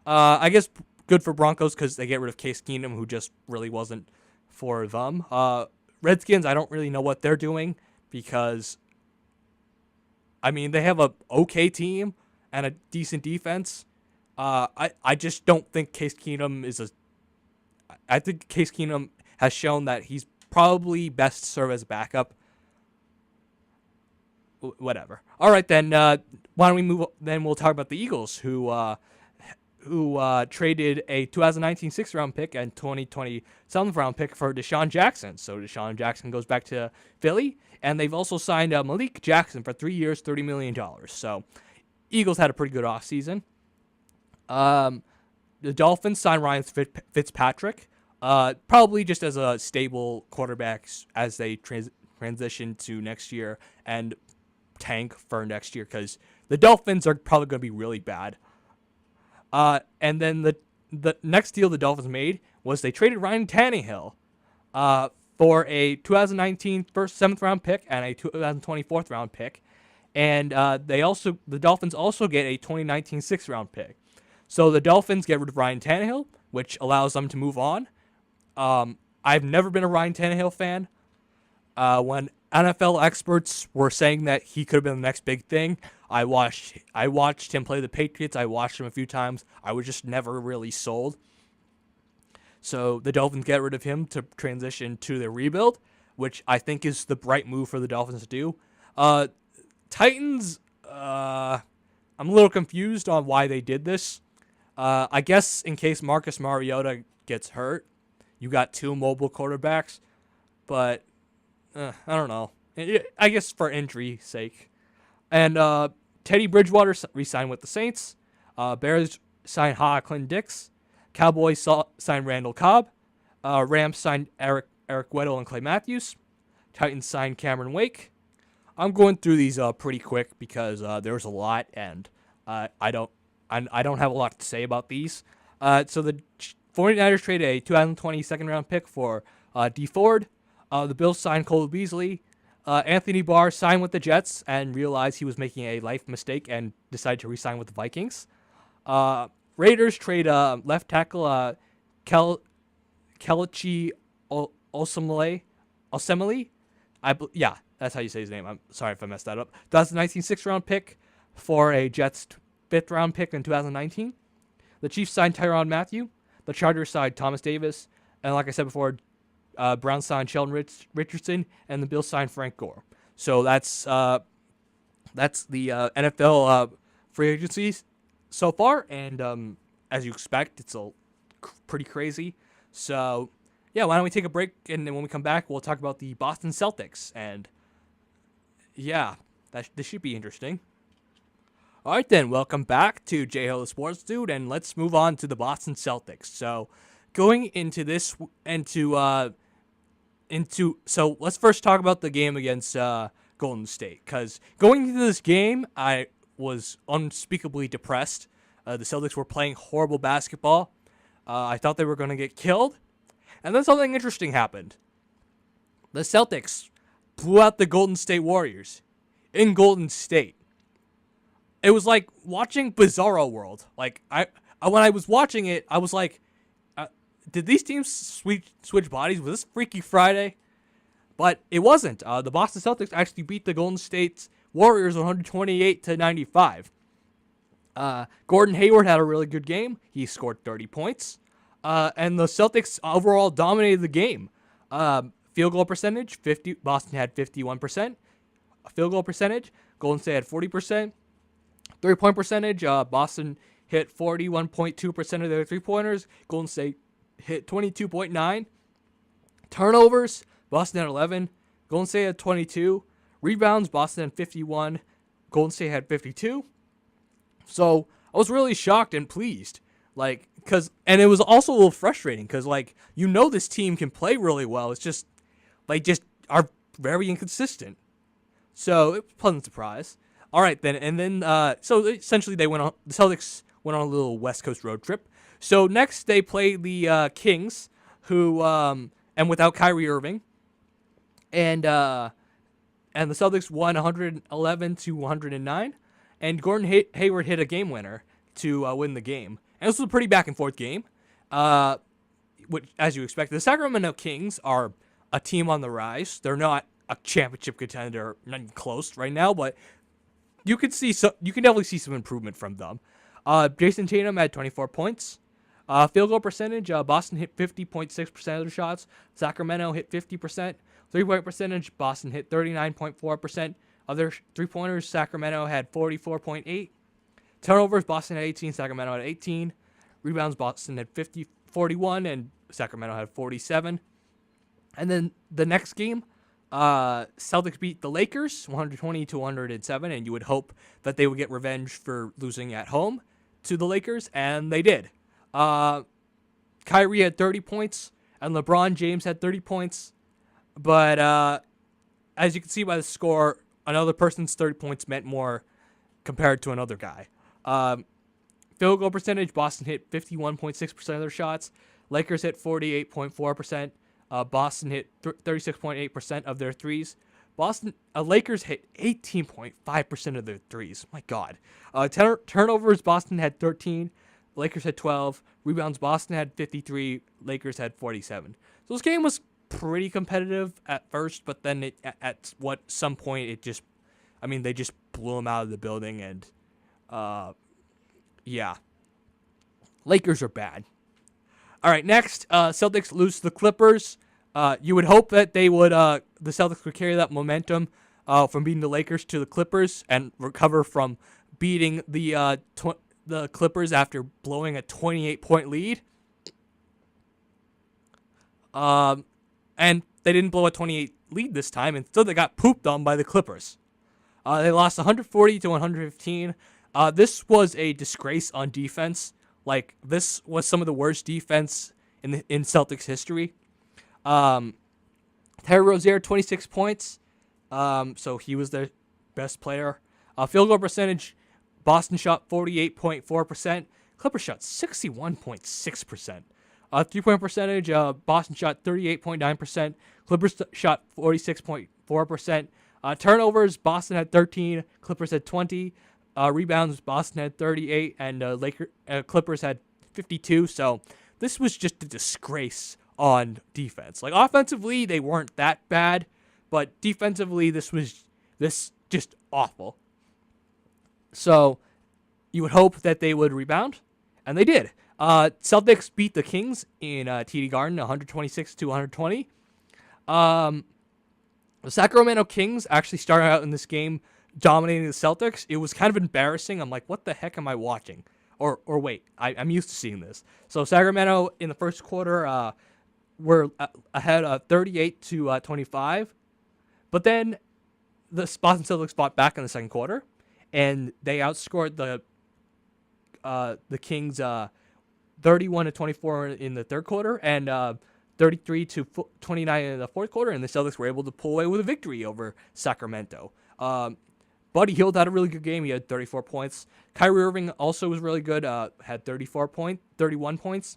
I guess good for Broncos because they get rid of Case Keenum, who just really wasn't for them. Redskins, I don't really know what they're doing because, I mean, they have a okay team and a decent defense. I just don't think Case Keenum is a. I think Case Keenum has shown that he's probably best served as a backup. Whatever. All right, then. Why don't we move? Then we'll talk about the Eagles, who traded a 2019 6th-round pick and 2020 7th-round pick for Deshaun Jackson. So Deshaun Jackson goes back to Philly, and they've also signed Malik Jackson for 3 years, $30 million. So Eagles had a pretty good offseason. The Dolphins signed Ryan Fitzpatrick, probably just as a stable quarterback as they transition to next year and tank for next year because the Dolphins are probably going to be really bad. And then the next deal the Dolphins made was they traded Ryan Tannehill for a 2019 7th round pick and a 2020 4th round pick. And the Dolphins also get a 2019 6th round pick. So the Dolphins get rid of Ryan Tannehill, which allows them to move on. I've never been a Ryan Tannehill fan. When NFL experts were saying that he could have been the next big thing, I watched him play the Patriots. I watched him a few times. I was just never really sold. So the Dolphins get rid of him to transition to their rebuild, which I think is the right move for the Dolphins to do. Titans, I'm a little confused on why they did this. I guess in case Marcus Mariota gets hurt, you got 2 mobile quarterbacks, but I don't know. I guess for injury sake. And Teddy Bridgewater re-signed with the Saints. Bears signed Clinton Dix. Cowboys signed Randall Cobb. Rams signed Eric Weddle and Clay Matthews. Titans signed Cameron Wake. I'm going through these pretty quick because there's a lot, and I don't have a lot to say about these. So the 49ers traded a 2020 2nd-round pick for Dee Ford. The Bills signed Cole Beasley. Anthony Barr signed with the Jets and realized he was making a life mistake and decided to re-sign with the Vikings. Raiders trade left tackle Kelechi Osemele. Yeah, that's how you say his name. I'm sorry if I messed that up. 2019 6th-round pick for a Jets 5th-round pick in 2019. The Chiefs signed Tyrann Mathieu. The Chargers signed Thomas Davis. And like I said before, Browns signed Sheldon Richardson, and the Bills signed Frank Gore. So that's the NFL free agencies so far, and as you expect, it's pretty crazy. So yeah, why don't we take a break, and then when we come back, we'll talk about the Boston Celtics, and yeah, this should be interesting. All right, then, welcome back to J-Ho the Sports Dude, and let's move on to the Boston Celtics. So going into this, so let's first talk about the game against Golden State, because going into this game, I was unspeakably depressed. The Celtics were playing horrible basketball. I thought they were going to get killed, and then something interesting happened. The Celtics blew out the Golden State Warriors in Golden State. It was like watching Bizarro World. Like when I was watching it, I was like, did these teams switch bodies? Was this Freaky Friday? But it wasn't. The Boston Celtics actually beat the Golden State Warriors 128-95. Gordon Hayward had a really good game. He scored 30 points. And the Celtics overall dominated the game. Field goal percentage, Boston had 51%. Field goal percentage, Golden State had 40%. 3-point percentage, Boston hit 41.2% of their 3-pointers. Golden State hit 22.9. Turnovers, Boston had 11. Golden State had 22. Rebounds, Boston had 51. Golden State had 52. So I was really shocked and pleased. And it was also a little frustrating because, this team can play really well. It's just, are very inconsistent. So it was a pleasant surprise. All right, then, and then, so essentially the Celtics went on a little West Coast road trip. So next they played the Kings, who, and without Kyrie Irving, and the Celtics won 111-109, and Gordon Hayward hit a game winner to win the game. And this was a pretty back and forth game, which, as you expect, the Sacramento Kings are a team on the rise. They're not a championship contender, not even close right now, but you can definitely see some improvement from them. Jason Tatum had 24 points. Field goal percentage, Boston hit 50.6% of their shots. Sacramento hit 50%. 3-point percentage, Boston hit 39.4% of their three-pointers. Sacramento had 44.8. Turnovers, Boston had 18. Sacramento had 18. Rebounds, Boston had 41, and Sacramento had 47. And then the next game, Celtics beat the Lakers 120-107, and you would hope that they would get revenge for losing at home to the Lakers, and they did. Kyrie had 30 points, and LeBron James had 30 points. But as you can see by the score, another person's 30 points meant more compared to another guy. Field goal percentage, Boston hit 51.6% of their shots. Lakers hit 48.4%. Boston hit 36.8% of their threes. Lakers hit 18.5% of their threes. My God. Turnovers, Boston had 13. Lakers had 12. Rebounds, Boston had 53. Lakers had 47. So this game was pretty competitive at first, but then at some point they just blew them out of the building, and yeah. Lakers are bad. All right, next, Celtics lose to the Clippers. You would hope that the Celtics would carry that momentum from beating the Lakers to the Clippers and recover from beating the Clippers after blowing a 28-point lead. And they didn't blow a 28 lead this time, and still they got pooped on by the Clippers. They lost 140-115. This was a disgrace on defense. Like, this was some of the worst defense in Celtics history. Terry Rozier, 26 points. So he was their best player. Field goal percentage, Boston shot 48.4%. Clippers shot 61.6%. 3-point percentage, Boston shot 38.9%. Clippers shot 46.4%. Turnovers, Boston had 13. Clippers had 20. Rebounds, Boston had 38, and Clippers had 52. So this was just a disgrace on defense. Like, offensively, they weren't that bad, but defensively, this just awful. So you would hope that they would rebound, and they did. Celtics beat the Kings in TD Garden, 126-120. The Sacramento Kings actually started out in this game dominating the Celtics. It was kind of embarrassing. I'm like, what the heck am I watching? Or wait, I'm used to seeing this. So Sacramento in the first quarter were ahead of 38-25, but then the Boston Celtics fought back in the second quarter, and they outscored the Kings 31-24 in the third quarter, and 33-29 in the fourth quarter, and the Celtics were able to pull away with a victory over Sacramento. Buddy Hield had a really good game. He had 34 points. Kyrie Irving also was really good, had 31 points.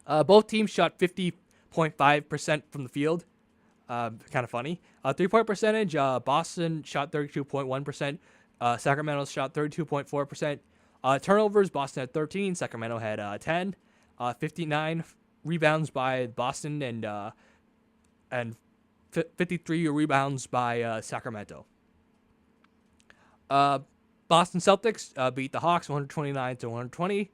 Both teams shot 50.5% from the field. Kind of funny. 3-point percentage, Boston shot 32.1%. Sacramento shot 32.4%. Turnovers, Boston had 13. Sacramento had 10. 59 rebounds by Boston, and 53 rebounds by Sacramento. Boston Celtics beat the Hawks 129-120.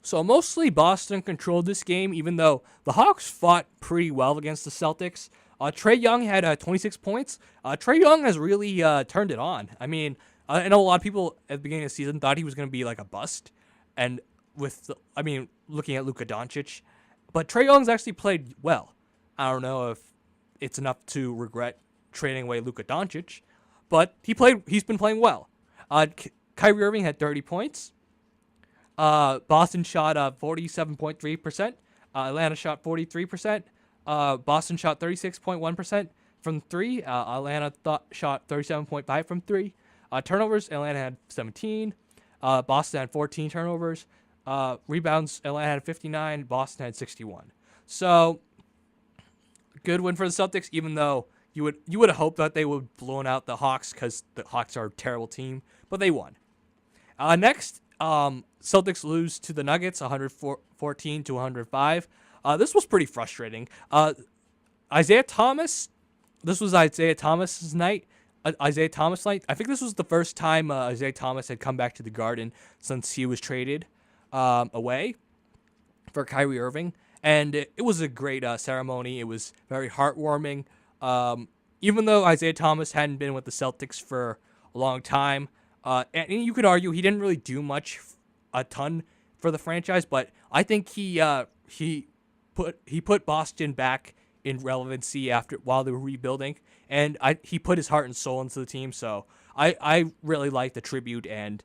So mostly Boston controlled this game, even though the Hawks fought pretty well against the Celtics. Trae Young had 26 points. Trae Young has really turned it on. I mean, I know a lot of people at the beginning of the season thought he was going to be like a bust, and looking at Luka Doncic, but Trae Young's actually played well. I don't know if it's enough to regret trading away Luka Doncic, but he's been playing well. Kyrie Irving had 30 points. Boston shot 47.3%. Atlanta shot 43%. Boston shot 36.1% from three. Atlanta shot 37.5% from three. Turnovers, Atlanta had 17. Boston had 14 turnovers. Rebounds, Atlanta had 59. Boston had 61. So, good win for the Celtics, even though you would have hoped that they would have blown out the Hawks, because the Hawks are a terrible team, but they won. Next, Celtics lose to the Nuggets 114-105. This was pretty frustrating. Isaiah Thomas. This was Isaiah Thomas's night. Isaiah Thomas night. I think this was the first time Isaiah Thomas had come back to the Garden since he was traded away for Kyrie Irving, and it was a great ceremony. It was very heartwarming. Even though Isaiah Thomas hadn't been with the Celtics for a long time, and you could argue he didn't really do a ton for the franchise, but I think he put Boston back in relevancy while they were rebuilding, and he put his heart and soul into the team. So I really like the tribute, and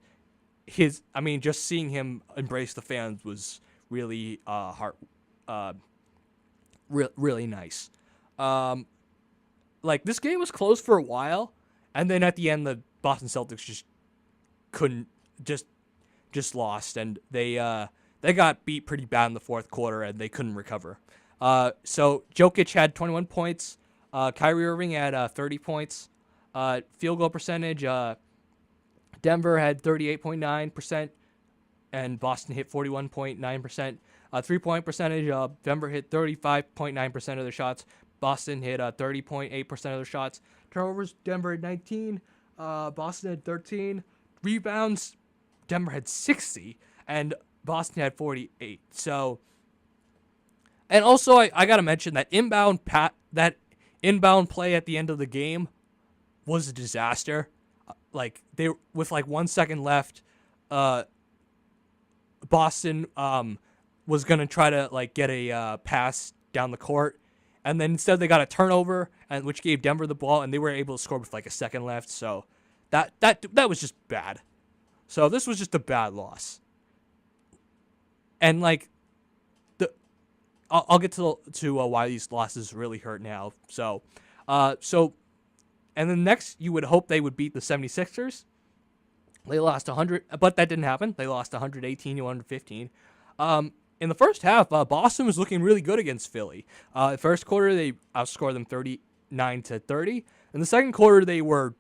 just seeing him embrace the fans was really really nice. This game was close for a while, and then at the end the Boston Celtics just couldn't just lost, and they got beat pretty bad in the fourth quarter, and they couldn't recover. So Jokic had 21 points, Kyrie Irving had 30 points, field goal percentage. Denver had 38.9%, and Boston hit 41.9%. 3-point percentage, Denver hit 35.9% of their shots. Boston hit 30.8% of their shots. Turnovers, Denver had 19. Boston had 13. Rebounds, Denver had 60, and Boston had 48. So, and also I gotta mention that inbound play at the end of the game was a disaster. With 1 second left, Boston was gonna try to get a pass down the court, and then instead they got a turnover, which gave Denver the ball, and they were able to score with a second left. So that was just bad. So this was just a bad loss, and I'll get to why these losses really hurt now. So and then next you would hope they would beat the 76ers. They lost 100, but that didn't happen. They lost 118 to 115. In the first half, Boston was looking really good against Philly. The first quarter, they outscored them 39-30. In the second quarter, they were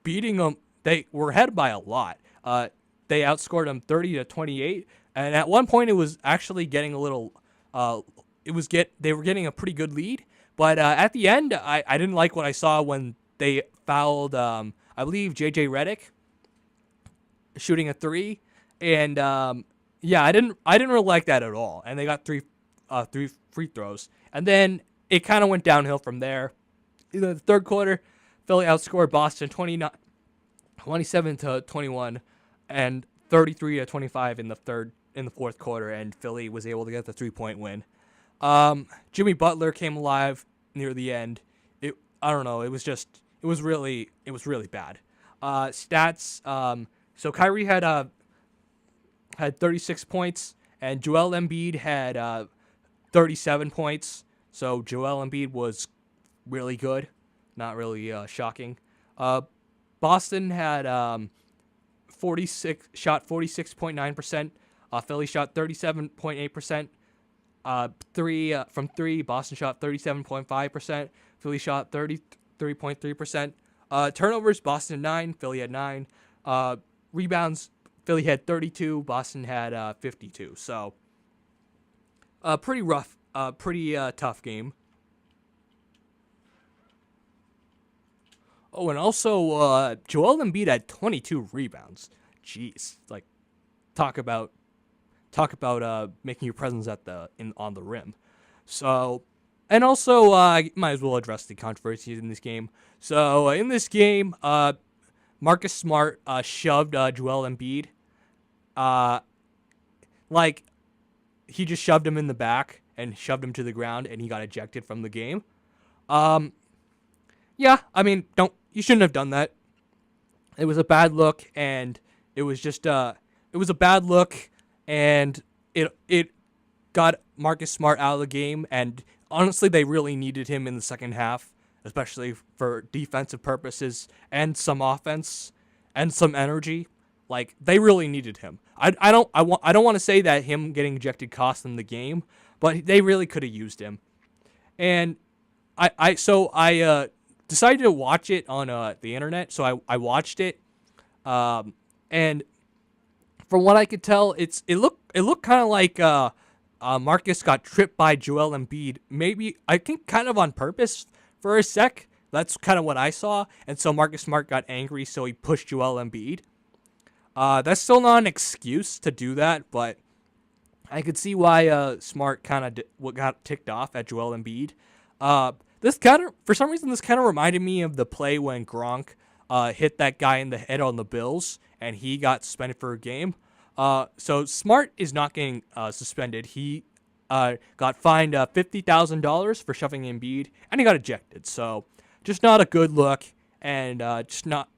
beating them. They were ahead by a lot. They outscored them 30-28, and at one point, it was actually getting a little. They were getting a pretty good lead, but at the end, I didn't like what I saw when they fouled. I believe JJ Redick shooting a three, and I didn't really like that at all. And they got three free throws, and then it kind of went downhill from there. In the third quarter, Philly outscored Boston 27-21 and 33-25 in the fourth quarter, and Philly was able to get the 3-point win. Jimmy Butler came alive near the end. I don't know. It was really bad. Stats. So Kyrie had 36 points, and Joel Embiid had 37 points. So Joel Embiid was really good, not really shocking. Boston had 46.9%. Philly shot 37.8%. From three, Boston shot 37.5%. Philly shot 33.3%. Turnovers, Boston 9, Philly had 9. Rebounds, Philly had 32, Boston had 52. So, pretty rough, pretty tough game. Oh, and also, Joel Embiid had 22 rebounds. Jeez, talk about making your presence on the rim. So, and also, I might as well address the controversies in this game. So, in this game, Marcus Smart shoved Joel Embiid. He just shoved him in the back and shoved him to the ground, and he got ejected from the game. Yeah, I mean, you shouldn't have done that. It was a bad look, and it was a bad look, and it got Marcus Smart out of the game, and honestly, they really needed him in the second half, especially for defensive purposes and some offense and some energy. They really needed him. I don't want to say that him getting ejected cost them the game, but they really could have used him. And I decided to watch it on the internet, so I watched it, and from what I could tell, it looked kind of like Marcus got tripped by Joel Embiid. Maybe, I think kind of on purpose for a sec. That's kind of what I saw. And so Marcus Smart got angry, so he pushed Joel Embiid. That's still not an excuse to do that, but I could see why Smart kind of got ticked off at Joel Embiid. This kind of, for some reason, this kind of reminded me of the play when Gronk hit that guy in the head on the Bills, and he got suspended for a game. So Smart is not getting suspended. He got fined $50,000 for shoving Embiid, and he got ejected. So just not a good look, and just not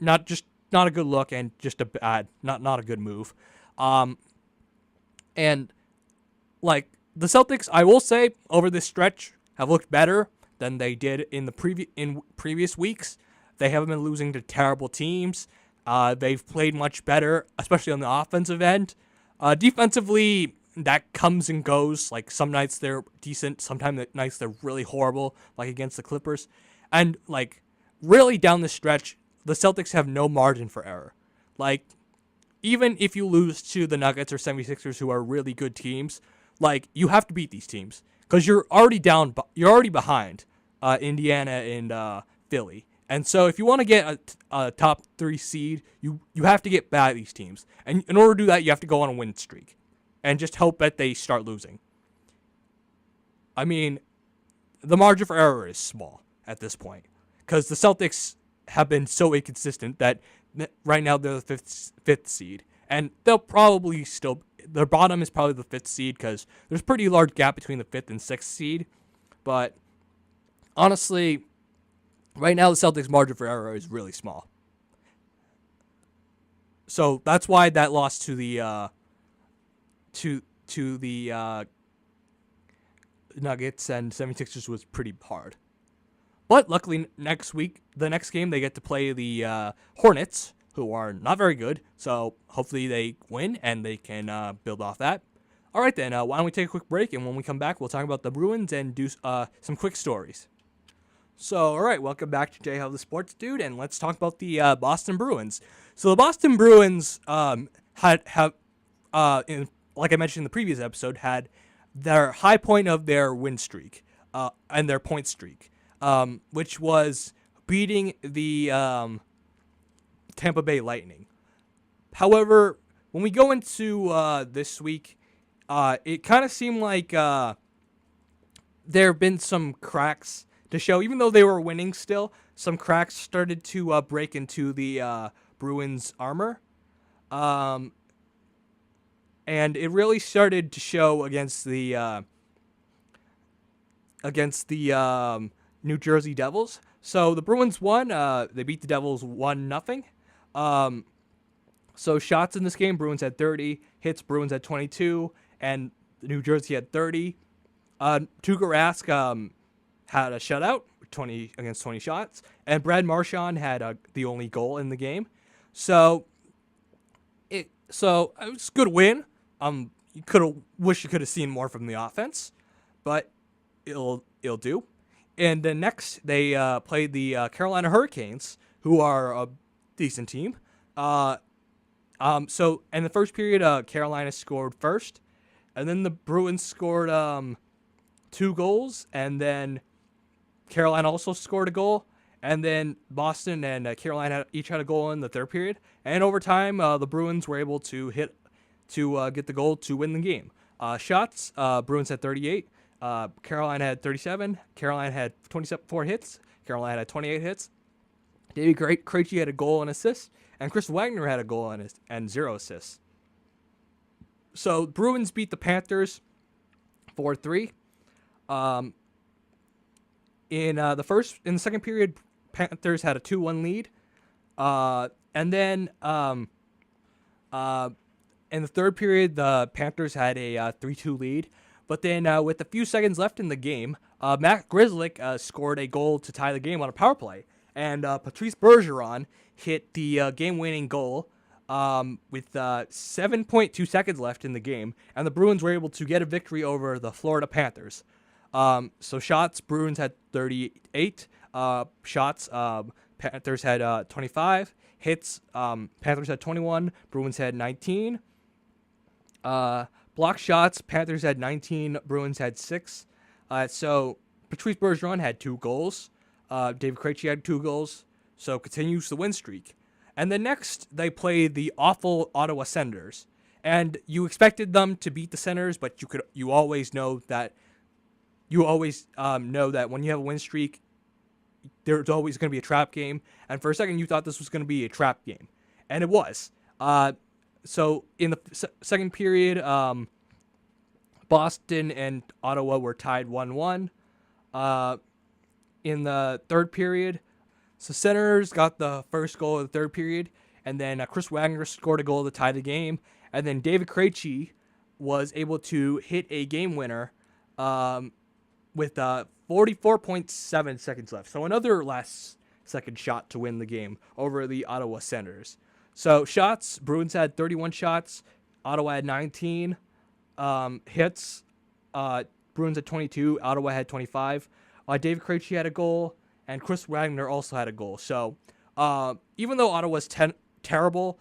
a good look, and just a bad, not a good move. And like the Celtics, I will say over this stretch have looked better than they did in the previous weeks. They haven't been losing to terrible teams. They've played much better, especially on the offensive end. Defensively, that comes and goes. Like some nights they're decent, sometimes nights they're really horrible, like against the Clippers. And like really down the stretch, the Celtics have no margin for error. Like even if you lose to the Nuggets or 76ers, who are really good teams, like you have to beat these teams because you're already down. You're already behind Indiana and Philly. And so if you want to get a top 3 seed, you have to get by these teams. And in order to do that, you have to go on a win streak and just hope that they start losing. I mean, the margin for error is small at this point because the Celtics have been so inconsistent that right now they're the fifth seed. And they'll probably still, their bottom is probably the 5th seed because there's a pretty large gap between the 5th and 6th seed. But honestly, right now the Celtics' margin for error is really small. So that's why that loss to the Nuggets and 76ers was pretty hard. But luckily the next game they get to play the Hornets, who are not very good. So hopefully they win and they can build off that. All right then, why don't we take a quick break, and when we come back we'll talk about the Bruins and do some quick stories. So, all right, welcome back to J Hub the Sports Dude, and let's talk about the Boston Bruins. So the Boston Bruins like I mentioned in the previous episode, had their high point of their win streak and their point streak, which was beating the Tampa Bay Lightning. However, when we go into this week, it kind of seemed like there have been some cracks to show. Even though they were winning still, some cracks started to break into the Bruins' armor. And it really started to show against the New Jersey Devils. So the Bruins won. They beat the Devils 1-0. So shots in this game, Bruins had 30. Hits, Bruins had 22. And New Jersey had 30. Tuukka Rask had a shutout, 20 against 20 shots. And Brad Marchand had the only goal in the game. So it was a good win. You wish you could have seen more from the offense, but it'll do. And then next they played the Carolina Hurricanes, who are a decent team. So in the first period, Carolina scored first, and then the Bruins scored 2 goals, and then Carolina also scored a goal, and then Boston and Carolina each had a goal in the third period. And over time, the Bruins were able to get the goal to win the game. Shots, Bruins had 38. Carolina had 37. Carolina had 24 hits. Carolina had 28 hits. David Krejci had a goal and assist, and Chris Wagner had a goal and 0 assists. So Bruins beat the Panthers 4-3. In the second period, Panthers had a 2-1 lead. And then in the third period, the Panthers had a 3-2 lead. But then with a few seconds left in the game, Matt Grzelcyk scored a goal to tie the game on a power play. And Patrice Bergeron hit the game-winning goal with 7.2 seconds left in the game. And the Bruins were able to get a victory over the Florida Panthers. So shots, Bruins had 38. Shots, Panthers had 25. Hits, Panthers had 21. Bruins had 19. block shots, Panthers had 19, Bruins had 6. So Patrice Bergeron had 2 goals. David Krejci had 2 goals. So continues the win streak. And then next, they played the awful Ottawa Senators. And you expected them to beat the Senators, but you always know that when you have a win streak, there's always going to be a trap game. And for a second, you thought this was going to be a trap game, and it was. So in the second period, Boston and Ottawa were tied 1-1. In the third period, so Senators got the first goal of the third period, and then Chris Wagner scored a goal to tie the game, and then David Krejci was able to hit a game winner with 44.7 seconds left. So another last second shot to win the game over the Ottawa Senators. So shots, Bruins had 31 shots, Ottawa had 19 hits. Bruins had 22, Ottawa had 25. David Krejci had a goal, and Chris Wagner also had a goal. So even though Ottawa was terrible,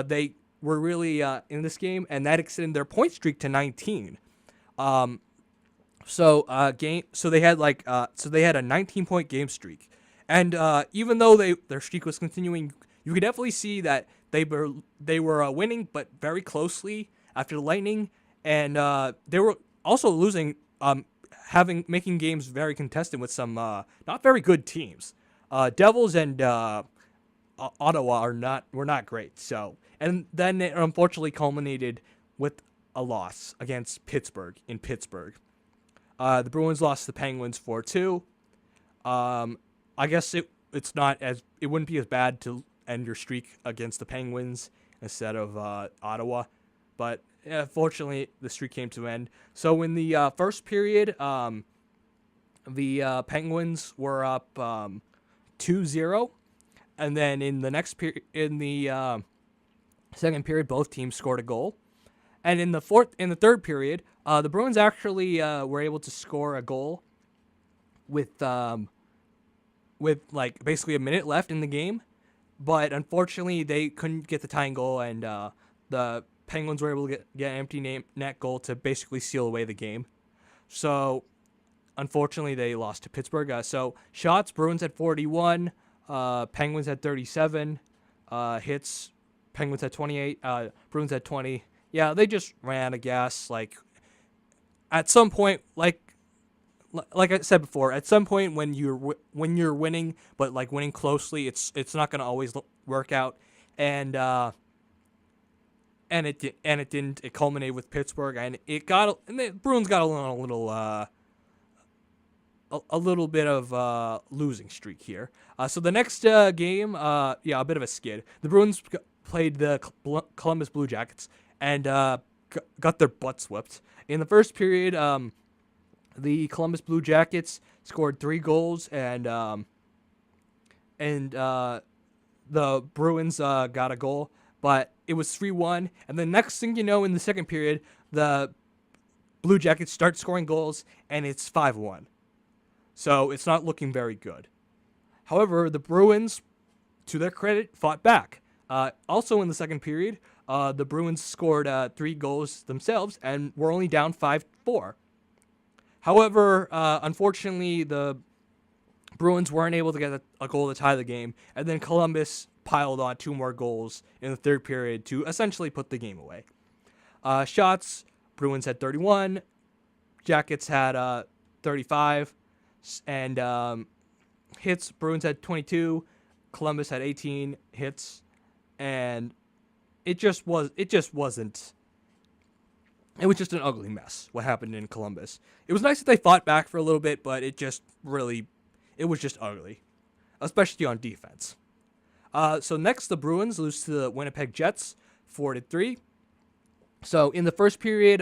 they were really in this game, and that extended their point streak to 19. So they had a 19-point game streak, and even though their streak was continuing, you could definitely see that they were winning, but very closely after the Lightning, and they were also losing, making games very contested with some not very good teams. Devils and Ottawa were not great. So, and then it unfortunately culminated with a loss against Pittsburgh in Pittsburgh. The Bruins lost to the Penguins 4-2. I guess it wouldn't be as bad to end your streak against the Penguins instead of Ottawa, but fortunately the streak came to an end. So in the first period, the Penguins were up 2-0, and then in the next period, in the second period, both teams scored a goal. And in the third period, the Bruins actually were able to score a goal with like basically a minute left in the game, but unfortunately they couldn't get the tying goal, and the Penguins were able to get an empty net goal to basically seal away the game. So unfortunately they lost to Pittsburgh. So shots, Bruins had 41, Penguins had 37, hits, Penguins had 28, Bruins had 20. Yeah, they just ran a gas. Like at some point, like I said before, at some point when you're winning, but like winning closely, it's not gonna always work out. And it didn't. It culminated with Pittsburgh, and the Bruins got a little bit of losing streak here. So the next game, a bit of a skid. The Bruins played the Columbus Blue Jackets and got their butts whipped. In the first period, the Columbus Blue Jackets scored 3 goals, and the Bruins got a goal, but it was 3-1. And the next thing you know, in the second period, the Blue Jackets start scoring goals, and it's 5-1. So it's not looking very good. However, the Bruins, to their credit, fought back. Also in the second period, the Bruins scored 3 goals themselves and were only down 5-4. However, unfortunately, the Bruins weren't able to get a goal to tie the game, and then Columbus piled on 2 more goals in the third period to essentially put the game away. Shots, Bruins had 31, Jackets had 35, and hits, Bruins had 22, Columbus had 18 hits, and it was just an ugly mess what happened in Columbus. It was nice that they fought back for a little bit, but it was just ugly, especially on defense. So next, the Bruins lose to the Winnipeg Jets 4-3. So in the first period,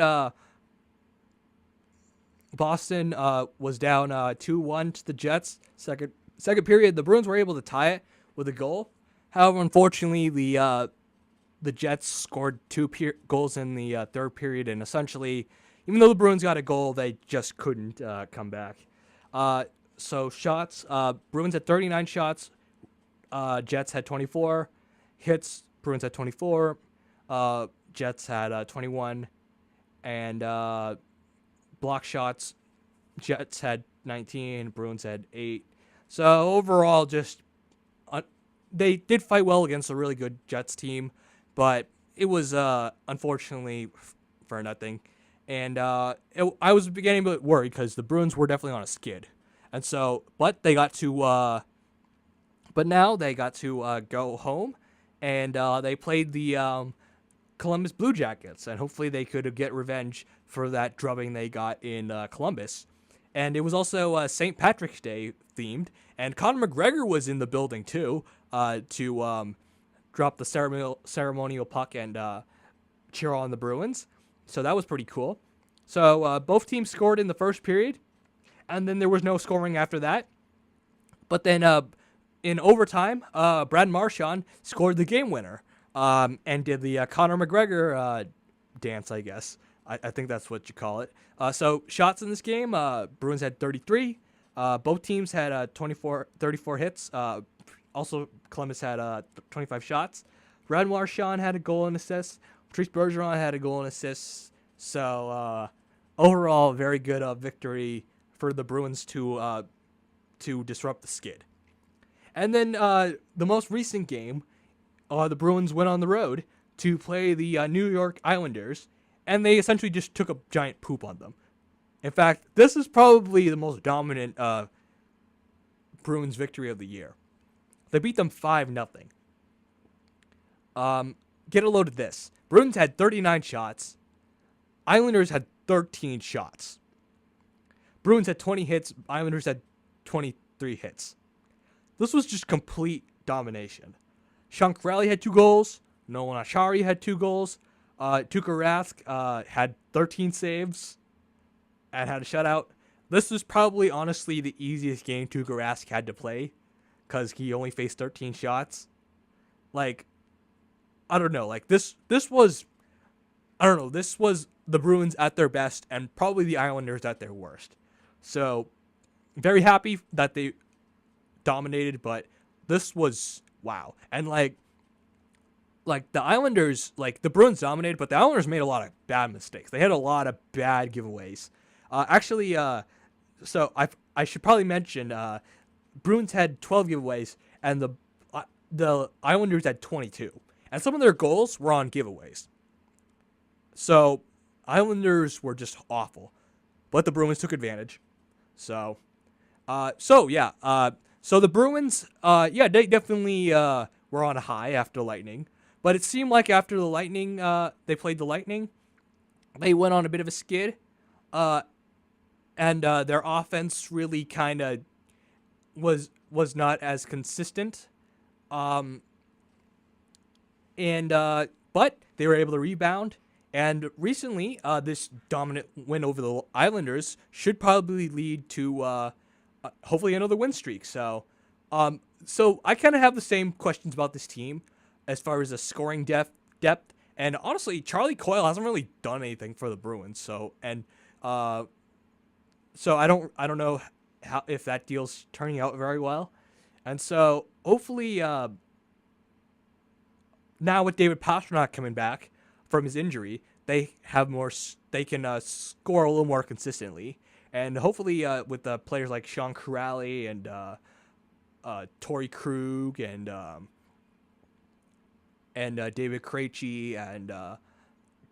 Boston was down 2-1 to the Jets. Second period, the Bruins were able to tie it with a goal. However, unfortunately, the Jets scored 2 goals in the third period, and essentially, even though the Bruins got a goal, they just couldn't come back. So shots, Bruins had 39 shots, Jets had 24. Hits, Bruins had 24, Jets had 21. and block shots, Jets had 19, Bruins had 8. So overall, just they did fight well against a really good Jets team, but it was unfortunately for nothing. And I was getting a bit worried because the Bruins were definitely on a skid, and so but they got to but now they got to go home, and they played the Columbus Blue Jackets, and hopefully they could get revenge for that drubbing they got in Columbus. And it was also St. Patrick's Day themed, and Conor McGregor was in the building too to drop the ceremonial puck and cheer on the Bruins. So that was pretty cool. So both teams scored in the first period, and then there was no scoring after that. But then in overtime, Brad Marchand scored the game winner and did the Conor McGregor dance, I guess. I think that's what you call it. So shots in this game, Bruins had 33. Both teams had 34 hits. Also, Columbus had 25 shots. Brad Marchand had a goal and assist. Patrice Bergeron had a goal and assist. So overall, very good victory for the Bruins to disrupt the skid. And then the most recent game, the Bruins went on the road to play the New York Islanders, and they essentially just took a giant poop on them. In fact, this is probably the most dominant Bruins victory of the year. They beat them 5-0. Get a load of this. Bruins had 39 shots. Islanders had 13 shots. Bruins had 20 hits. Islanders had 23 hits. This was just complete domination. Sean Crowley had 2 goals. Nolan Achari had 2 goals. Tuukka Rask had 13 saves and had a shutout. This was probably, honestly, the easiest game Tuukka Rask had to play because he only faced 13 shots. Like, I don't know. Like, this was, I don't know, this was the Bruins at their best and probably the Islanders at their worst. So, very happy that they dominated, but this was, wow. And, like the Islanders, like, the Bruins dominated, but the Islanders made a lot of bad mistakes. They had a lot of bad giveaways. So I should probably mention, Bruins had 12 giveaways, and the Islanders had 22. And some of their goals were on giveaways. So, Islanders were just awful. But the Bruins took advantage. So the Bruins, they definitely were on a high after Lightning. But it seemed like after the Lightning, they played the Lightning, they went on a bit of a skid. And their offense really kind of was not as consistent. But they were able to rebound. And recently, this dominant win over the Islanders should probably lead to hopefully another win streak. So I kind of have the same questions about this team as far as the scoring depth. And honestly, Charlie Coyle hasn't really done anything for the Bruins. So I don't know if that deal's turning out very well. And so hopefully now with David Pastrnak coming back from his injury, they can score a little more consistently. And hopefully with players like Sean Crowley and Torrey Krug and David Krejci and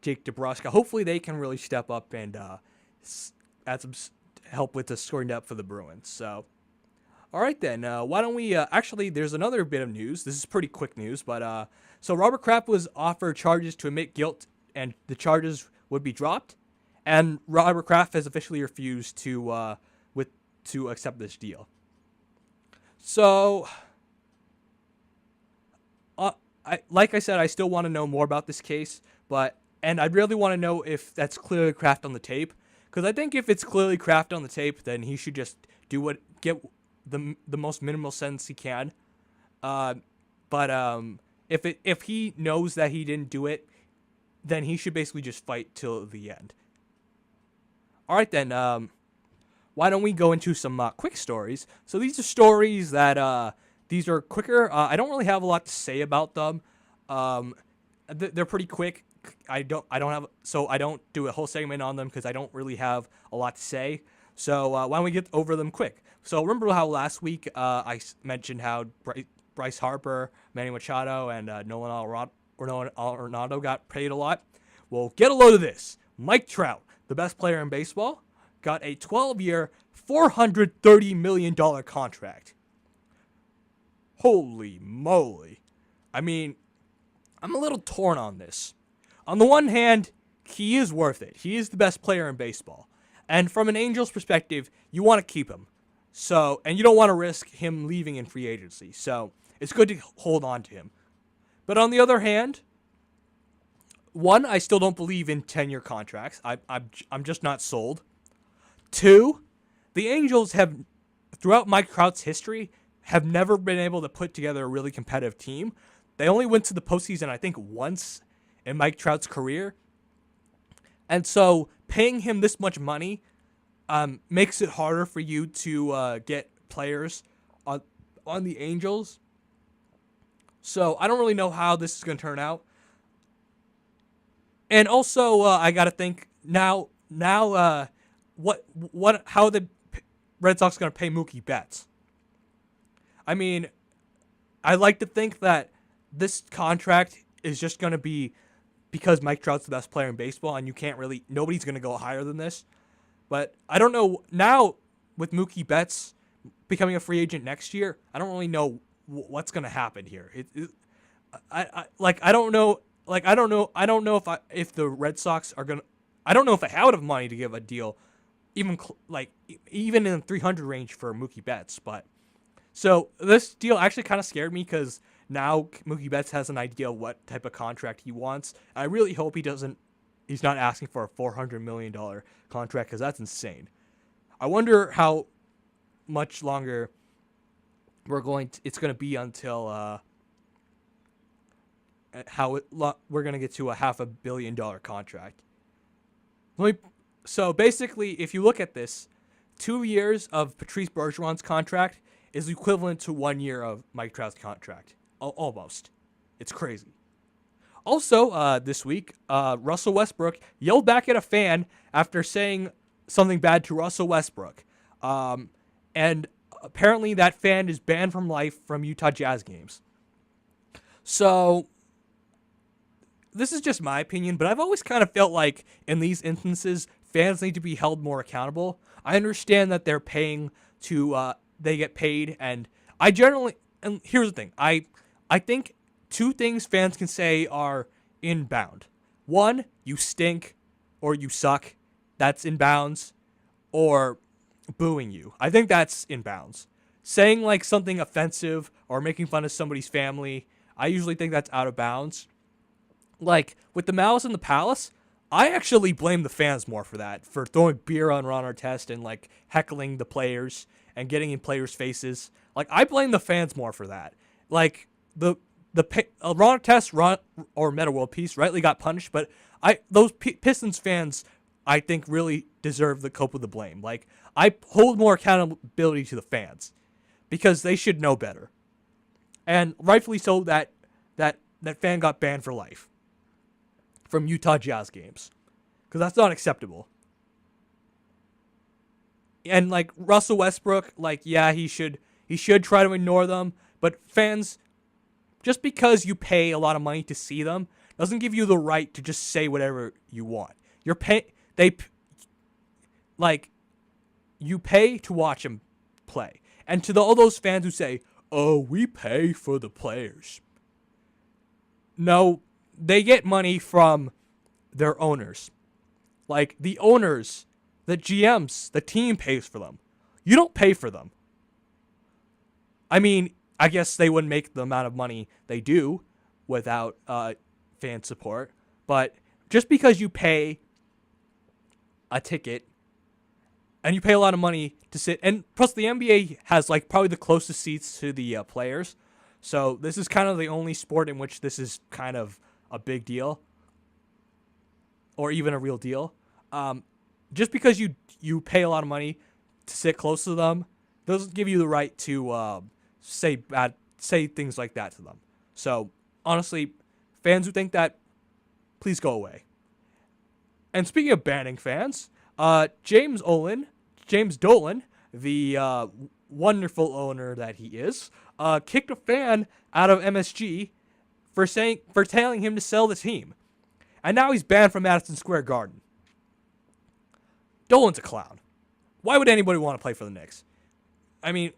Jake DeBrusk, hopefully they can really step up and add some help with the scoring depth for the Bruins. So, all right then, why don't we? Actually, there's another bit of news. This is pretty quick news, but so Robert Kraft was offered charges to admit guilt, and the charges would be dropped. And Robert Kraft has officially refused to accept this deal. So, like I said, I still want to know more about this case, and I really want to know if that's clearly Kraft on the tape. Because I think if it's clearly Kraft on the tape, then he should just get the most minimal sentence he can. If he knows that he didn't do it, then he should basically just fight till the end. All right then. Why don't we go into some quick stories? So these are stories that these are quicker. I don't really have a lot to say about them. They're pretty quick I don't do a whole segment on them because I don't really have a lot to say. So why don't we get over them quick? So remember how last week I mentioned how Bryce Harper, Manny Machado, and Nolan Arenado got paid a lot? Well, get a load of this. Mike Trout, the best player in baseball, got a 12-year, $430 million contract. Holy moly. I mean, I'm a little torn on this. On the one hand, he is worth it. He is the best player in baseball. And from an Angels perspective, you want to keep him. So, and you don't want to risk him leaving in free agency. So, it's good to hold on to him. But on the other hand, one, I still don't believe in 10-year contracts. I'm just not sold. Two, the Angels have, throughout Mike Trout's history, have never been able to put together a really competitive team. They only went to the postseason, I think, once in Mike Trout's career. And so paying him this much money makes it harder for you to get players on the Angels. So I don't really know how this is going to turn out. And also, I got to think now, how the Red Sox going to pay Mookie Betts? I mean, I like to think that this contract is just going to be because Mike Trout's the best player in baseball, and nobody's going to go higher than this. But I don't know now with Mookie Betts becoming a free agent next year. I don't really know what's going to happen here. I don't know if the Red Sox are going to. I don't know if they have enough money to give a deal, even in the 300 range for Mookie Betts. But so this deal actually kind of scared me because now Mookie Betts has an idea of what type of contract he wants. I really hope he's not asking for a $400 million contract because that's insane. I wonder how much longer it's going to be until we're going to get to a $500 million contract. So basically, if you look at this, 2 years of Patrice Bergeron's contract is equivalent to 1 year of Mike Trout's contract. Almost. It's crazy. Also, this week, Russell Westbrook yelled back at a fan after saying something bad to Russell Westbrook. And apparently that fan is banned from life from Utah Jazz games. So, this is just my opinion, but I've always kind of felt like in these instances, fans need to be held more accountable. I understand that they're paying they get paid, and and here's the thing, I think two things fans can say are inbound. One, you stink or you suck. That's in bounds. Or booing you. I think that's in bounds. Saying like something offensive or making fun of somebody's family, I usually think that's out of bounds. Like with the Malice in the Palace, I actually blame the fans more for that, for throwing beer on Ron Artest and like heckling the players and getting in players' faces. Like I blame the fans more for that. Like Ron Artest or Meta World Peace rightly got punished, but those Pistons fans I think really deserve the cope of the blame. Like I hold more accountability to the fans because they should know better, and rightfully so. That fan got banned for life from Utah Jazz games because that's not acceptable. And like Russell Westbrook, like yeah, he should try to ignore them, but fans, just because you pay a lot of money to see them doesn't give you the right to just say whatever you want. You pay to watch them play. And to all those fans who say, "Oh, we pay for the players." No, they get money from their owners. Like the owners, the GMs, the team pays for them. You don't pay for them. I mean, I guess they wouldn't make the amount of money they do without fan support. But just because you pay a ticket and you pay a lot of money to sit, and plus the NBA has like probably the closest seats to the players. So this is kind of the only sport in which this is kind of a big deal or even a real deal. Just because you pay a lot of money to sit close to them doesn't give you the right to say things like that to them. So honestly, fans who think that please go away. And speaking of banning fans, James Dolan, the wonderful owner that he is, kicked a fan out of MSG for telling him to sell the team. And now he's banned from Madison Square Garden. Dolan's a clown. Why would anybody want to play for the Knicks? I mean,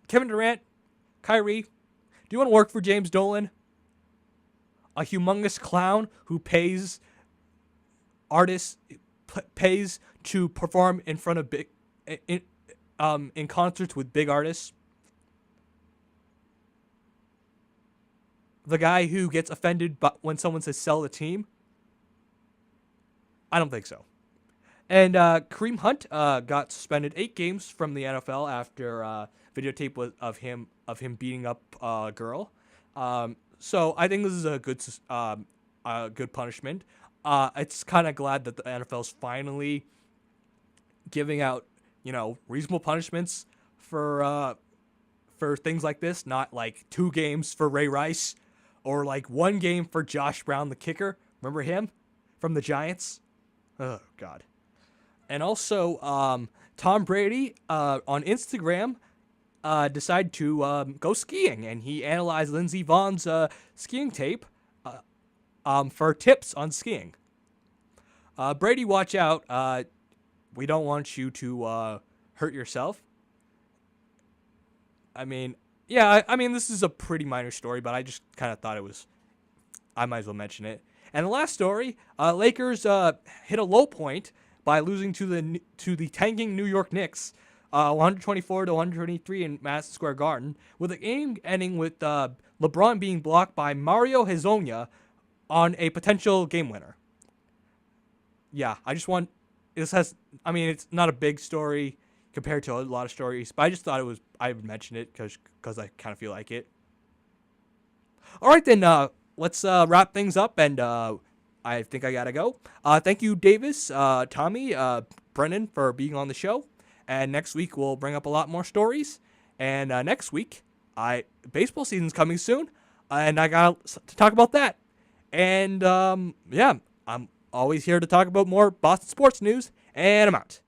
Kevin Durant, Kyrie, do you want to work for James Dolan? A humongous clown who pays artists, pays to perform in front of in concerts with big artists. The guy who gets offended when someone says sell the team. I don't think so. And Kareem Hunt got suspended 8 games from the NFL after videotape of him beating up a girl. So I think this is a good punishment. It's kind of glad that the NFL's finally giving out, reasonable punishments for things like this. Not like 2 games for Ray Rice, or like 1 game for Josh Brown, the kicker. Remember him from the Giants? Oh God. And also, Tom Brady on Instagram decided to go skiing, and he analyzed Lindsey Vohn's skiing tape for tips on skiing. Brady, watch out. We don't want you to hurt yourself. I mean, this is a pretty minor story, but I just kind of thought I might as well mention it. And the last story, Lakers hit a low point by losing to the tanking New York Knicks, 124-123 in Madison Square Garden, with the game ending with LeBron being blocked by Mario Hezonja on a potential game winner. Yeah, it's not a big story compared to a lot of stories, but I just thought I would mention it because I kind of feel like it. All right, then, let's wrap things up, and I think I gotta go. Thank you, Davis, Tommy, Brennan, for being on the show. And next week we'll bring up a lot more stories. And next week, baseball season's coming soon, and I got to talk about that. And I'm always here to talk about more Boston sports news. And I'm out.